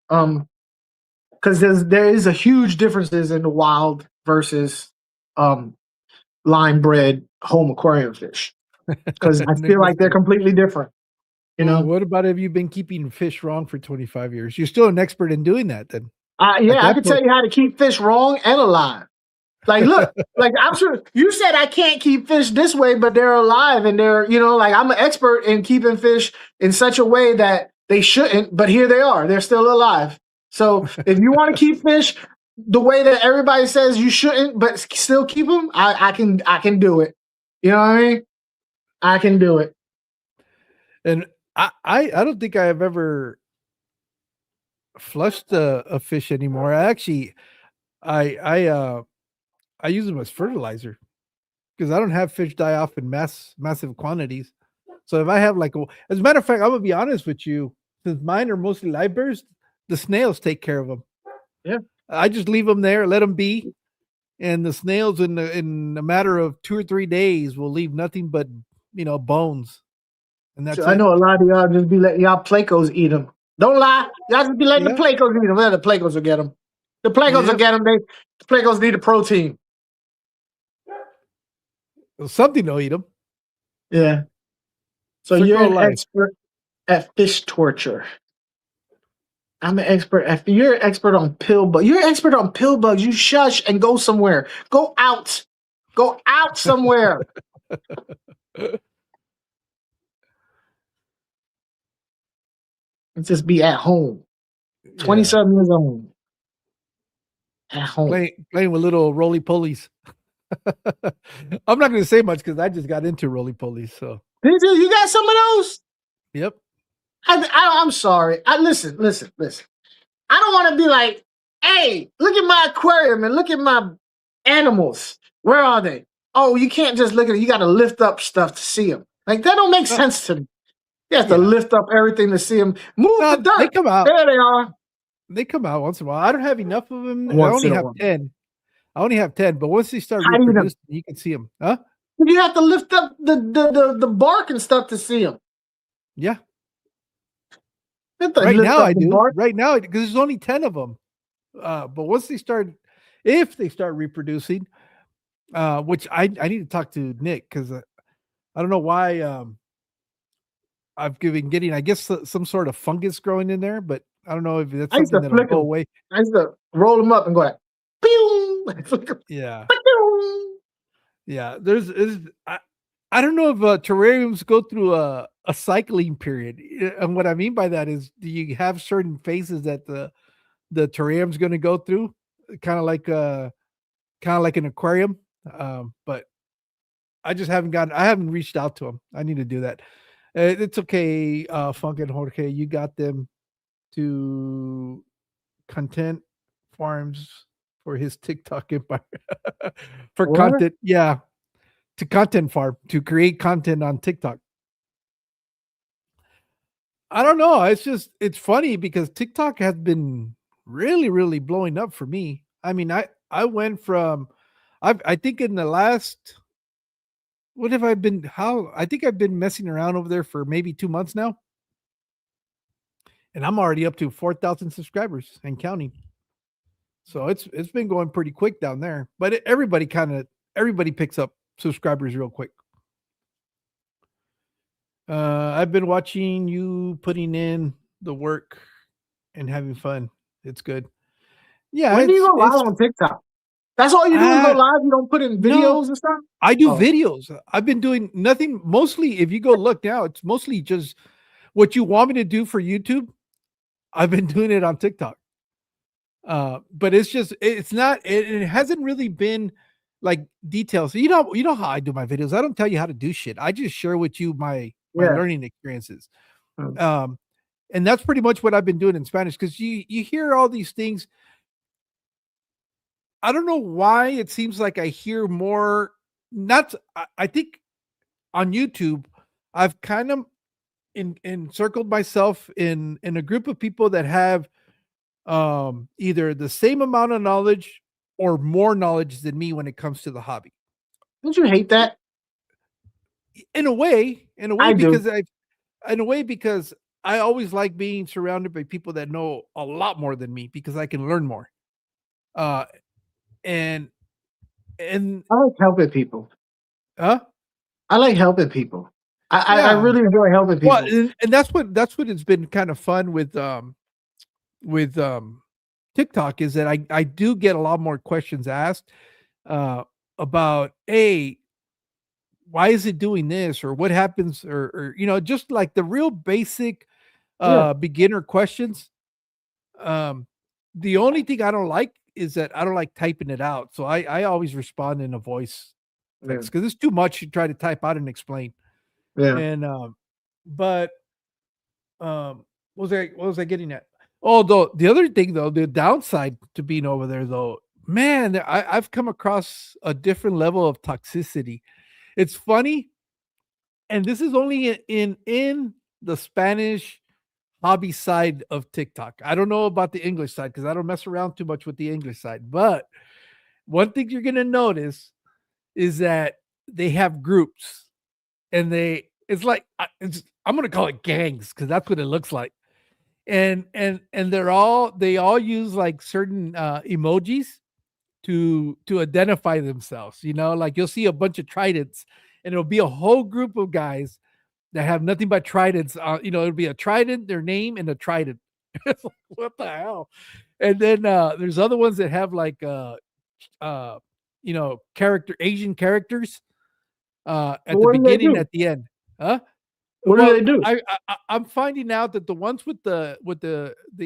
um, because there is a huge differences in the wild versus um line bred home aquarium fish. Because I No feel like they're question. completely different, you Well, know. what about if you've been keeping fish wrong for 25 years? You're still an expert in doing that then. At Yeah, I that could tell point, you how to keep fish wrong and alive. Like, look, like I'm sure you said I can't keep fish this way, but they're alive and they're, like I'm an expert in keeping fish in such a way that they shouldn't, but here they are. They're still alive. So if you want to keep fish the way that everybody says you shouldn't, but still keep them, I can do it. You know what I mean? I can do it. and I don't think I have ever flushed a fish anymore. I I use them as fertilizer because I don't have fish die off in massive quantities. So if I have as a matter of fact, I'm gonna be honest with you. Since mine are mostly live birds, the snails take care of them. Yeah. I just leave them there, let them be, and the snails in a matter of 2 or 3 days will leave nothing but bones, and So that's I it. know a lot of y'all just be letting y'all Placos eat them. Don't lie. Y'all just be letting the Yeah, Placos eat them. Well, the Placos will get them. The Placos will yeah. get them. The Placos need the protein. Something to eat them. Yeah. So you're Circle of an life. expert at fish torture. I'm an expert at. You're an expert on pill bugs. You're an expert on pill bugs. You shush and go somewhere. Go out. Go out somewhere. Just be at home. 27 years old. At home. Playing with little roly polies. I'm not going to say much because I just got into roly polies. So You got some of those? yep. I'm sorry. Listen. I don't want to be like, hey, look at my aquarium and look at my animals. Where are they? Oh, you can't just look at it. You got to lift up stuff to see them. Like, that don't make sense to me. You have to lift up everything to see them. Move the dirt. They come out. There they are. They come out once in a while. I don't have enough of them. Once I in a have while. 10. I only have 10, but once they start Hiding them. reproducing, you can see them. Huh? You have to lift up the bark and stuff to see them. Yeah. Right now I do. Bark. Right now, because there's only 10 of them. But once if they start reproducing, which I need to talk to Nick because I don't know why I've been getting, I guess, some sort of fungus growing in there, but I don't know if that's something that'll go away. I used to roll them up and go like, pew! Yeah. Yeah. I don't know if terrariums go through a cycling period. And what I mean by that is, do you have certain phases that the terrarium's going to go through? Kind of like an aquarium. But I just haven't reached out to them. I need to do that. It's okay, Funk and Jorge. You got them to content farms for his TikTok empire. For what? Content, yeah. To content farm, to create content on TikTok. I don't know. It's funny because TikTok has been really, really blowing up for me. I mean, I went from, I think in the last, what have I been, I think I've been messing around over there for maybe 2 months now. And I'm already up to 4,000 subscribers and counting. So it's been going pretty quick down there, but everybody picks up subscribers real quick. I've been watching you putting in the work and having fun. It's good. Yeah. When do you go live on TikTok? That's all you do is go live? You don't put in videos and stuff? I do videos. I've been doing nothing. Mostly, if you go look now, it's mostly just what you want me to do for YouTube. I've been doing it on TikTok. But it hasn't really been like details. You know how I do my videos. I don't tell you how to do shit. I just share with you my learning experiences. And that's pretty much what I've been doing in Spanish, because you hear all these things. I don't know why it seems like I hear more. I think on YouTube, I've kind of encircled myself in a group of people that have either the same amount of knowledge or more knowledge than me when it comes to the hobby. Don't you hate that? In a way, because I always like being surrounded by people that know a lot more than me, because I can learn more. And I like helping people. Huh? I like helping people. I really enjoy helping people. Well, and that's what it's been kind of fun with TikTok, is that I do get a lot more questions asked about, hey, why is it doing this, or what happens, or just like the real basic beginner questions. The only thing I don't like is that I don't like typing it out, so I always respond in a voice text, because it's too much to try to type out and explain. And but what was I getting at? Oh, the other thing though, the downside to being over there though, man, I've come across a different level of toxicity. It's funny, and this is only in the Spanish hobby side of TikTok. I don't know about the English side, because I don't mess around too much with the English side. But one thing you're gonna notice is that they have groups, and it's like, I'm gonna call it gangs, because that's what it looks like. And they all use like certain emojis to identify themselves. Like you'll see a bunch of tridents, and it'll be a whole group of guys that have nothing but tridents. It'll be a trident, their name, and a trident. What the hell? And then there's other ones that have like Asian characters at the beginning, at the end. Huh? What do Well, they do? I'm finding out that the ones with the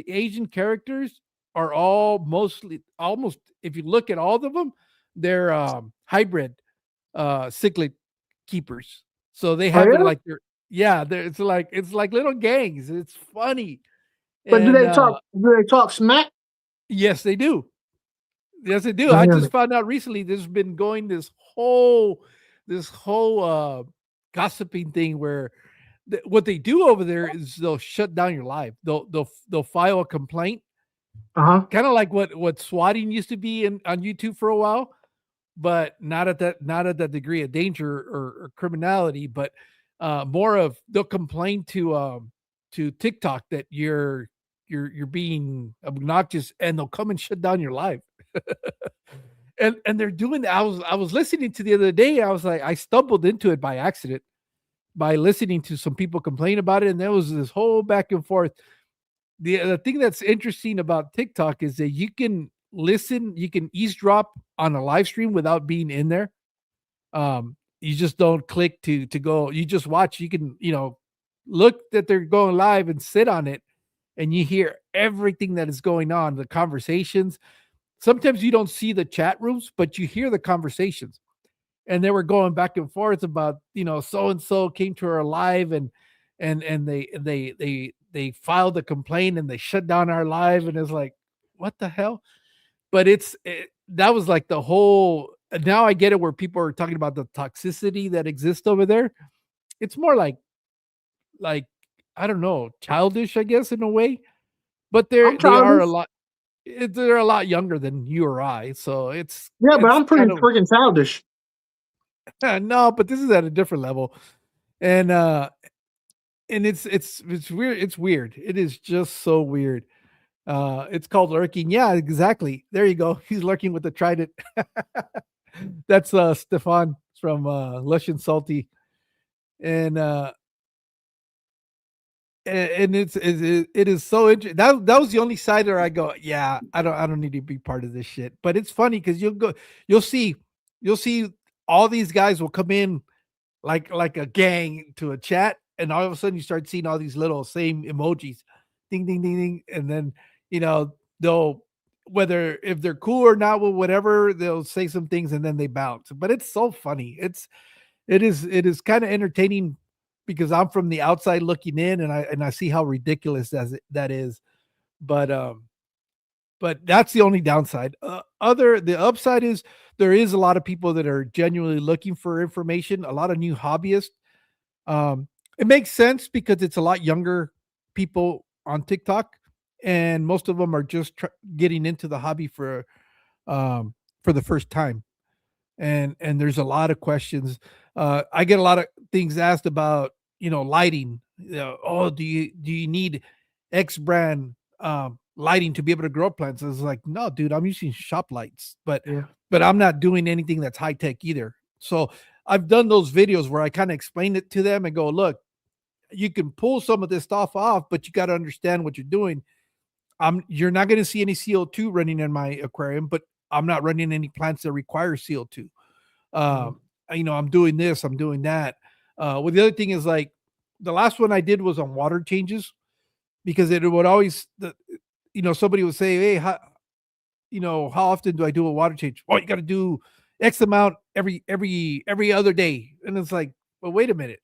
Asian characters are all mostly almost if you look at all of them, they're hybrid cichlid keepers. So they Oh have it yeah, like they're yeah, it's like little gangs. It's funny. but And Do they talk smack? yes, they do. Yes, they do. I Yeah. just found out recently there's been going this whole gossiping thing where what they do over there is they'll shut down your live. They'll file a complaint, Uh huh. kind of like what swatting used to be in on YouTube for a while, but not at that degree of danger or criminality, but more of they'll complain to TikTok that you're being obnoxious, and they'll come and shut down your live. And they're doing that. I was listening to the other day. I was like, I stumbled into it by accident by listening to some people complain about it, and there was this whole back and forth. The thing that's interesting about TikTok is that you can listen, you can eavesdrop on a live stream without being in there. You just don't click to go. You just watch. You can look that they're going live and sit on it, and you hear everything that is going on, the conversations. Sometimes you don't see the chat rooms, but you hear the conversations. And they were going back and forth about, so and so came to our live and they filed a complaint and they shut down our live, and it's like, what the hell? But that was like the whole. Now I get it where people are talking about the toxicity that exists over there. It's more like I don't know, childish, I guess, in a way. But I'm they are a childish. lot. They're a lot younger than you or I, so Yeah, but it's I'm pretty kind of freaking childish. no, but this is at a different level, and it's weird. It's weird. It is just so weird. It's called lurking. Yeah, exactly. There you go. He's lurking with the trident. That's Stefan from Lush and Salty, and and it is so interesting. That was the only side where I go, yeah, I don't need to be part of this shit. But it's funny because you'll see, you'll see all these guys will come in like a gang to a chat, and all of a sudden you start seeing all these little same emojis, ding ding ding ding, and then they'll whether if they're cool or not, well, whatever, they'll say some things and then they bounce. But it's so funny. It is kind of entertaining because I'm from the outside looking in, and I see how ridiculous that is. But but that's the only downside. The upside is there is a lot of people that are genuinely looking for information. A lot of new hobbyists. It makes sense because it's a lot younger people on TikTok, and most of them are just getting into the hobby for the first time. And there's a lot of questions. I get a lot of things asked about lighting. Oh, do you need X brand lighting to be able to grow plants? It's like, no, dude, I'm using shop lights, Yeah. but I'm not doing anything that's high tech either. So I've done those videos where I kind of explain it to them and go, look, you can pull some of this stuff off, but you got to understand what you're doing. You're not going to see any CO2 running in my aquarium, but I'm not running any plants that require CO2. Mhm. I'm doing this, I'm doing that. Well, the other thing is like the last one I did was on water changes because it would always, somebody would say, hey, how often do I do a water change? Well, you got to do X amount every other day. And it's like, well, wait a minute.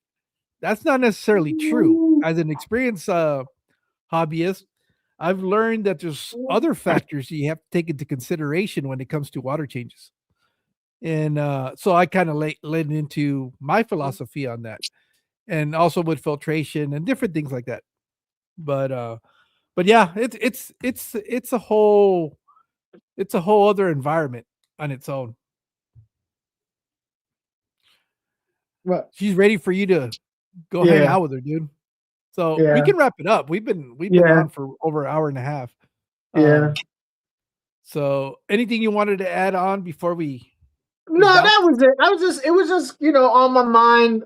That's not necessarily true. As an experienced hobbyist, I've learned that there's other factors you have to take into consideration when it comes to water changes. And so I kind of led into my philosophy on that, and also with filtration and different things like that. But yeah, it's a whole other environment on its own. But She's ready for you to go hang yeah, out with her, dude. So we yeah, can wrap it up. We've been yeah, on for over an hour and a half. yeah. So anything you wanted to add on before we No, that bounce? was it. It was just, on my mind.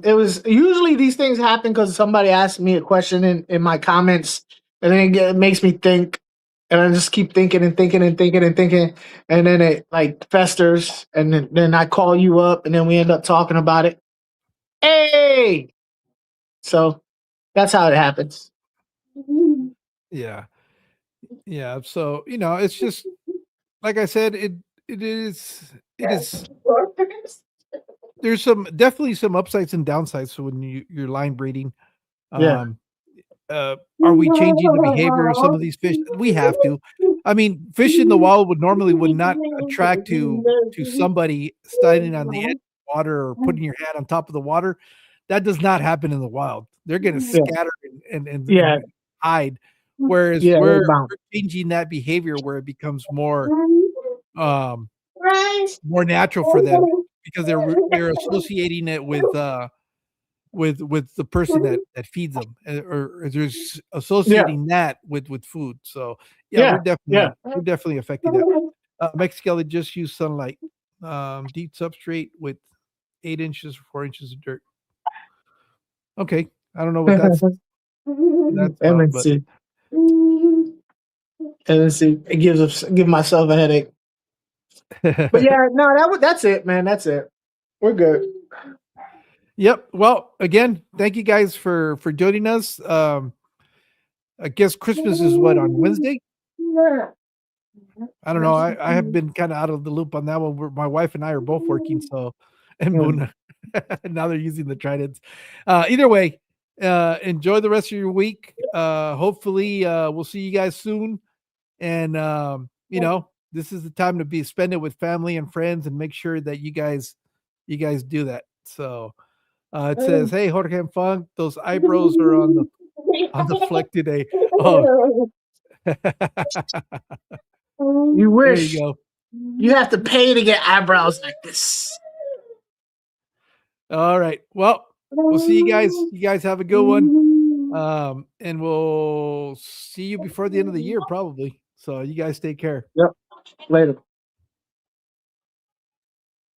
It was usually these things happen because somebody asked me a question in my comments, and then it makes me think, and I just keep thinking and thinking and thinking and thinking, and then it like festers, and then I call you up, and then we end up talking about it. Hey, So that's how it happens. Yeah. Yeah. So, it's just like I said, it is there's definitely some upsides and downsides to when you're line breeding. Yeah. Um, are we changing the behavior of some of these fish? We have to. I mean, fish in the wild would not attract to somebody standing on the edge of the water or putting your hand on top of the water. That does not happen in the wild. They're going to Yeah. scatter and Yeah. hide. Whereas Yeah. we're changing that behavior where it becomes um, more natural for them because they're associating it with the person that feeds them, or there's Yeah. associating that with food. So yeah, Yeah. Yeah. we're definitely affecting that. Mexicali just use sunlight, deep substrate with 8 inches or 4 inches of dirt. Okay, I don't know what that's about, but MNC. MNC. It give myself a headache. But yeah, no, that's it, man. That's it. We're good. Yep. Well, again, thank you guys for joining us. I guess Christmas is what, on Wednesday? I don't know. I have been kind of out of the loop on that one. My wife and I are both working, so and Boone, now they're using the tridents. Either way, enjoy the rest of your week. Hopefully, we'll see you guys soon. And this is the time to spend it with family and friends, and make sure that you guys do that. So it says, "Hey, Jorge and Funk, those eyebrows are on the fleck today." Oh. You There you wish. go. You have to pay to get eyebrows like this. All right. Well, we'll see you guys. You guys have a good one. And we'll see you before the end of the year, probably. So you guys take care. Yep. Later.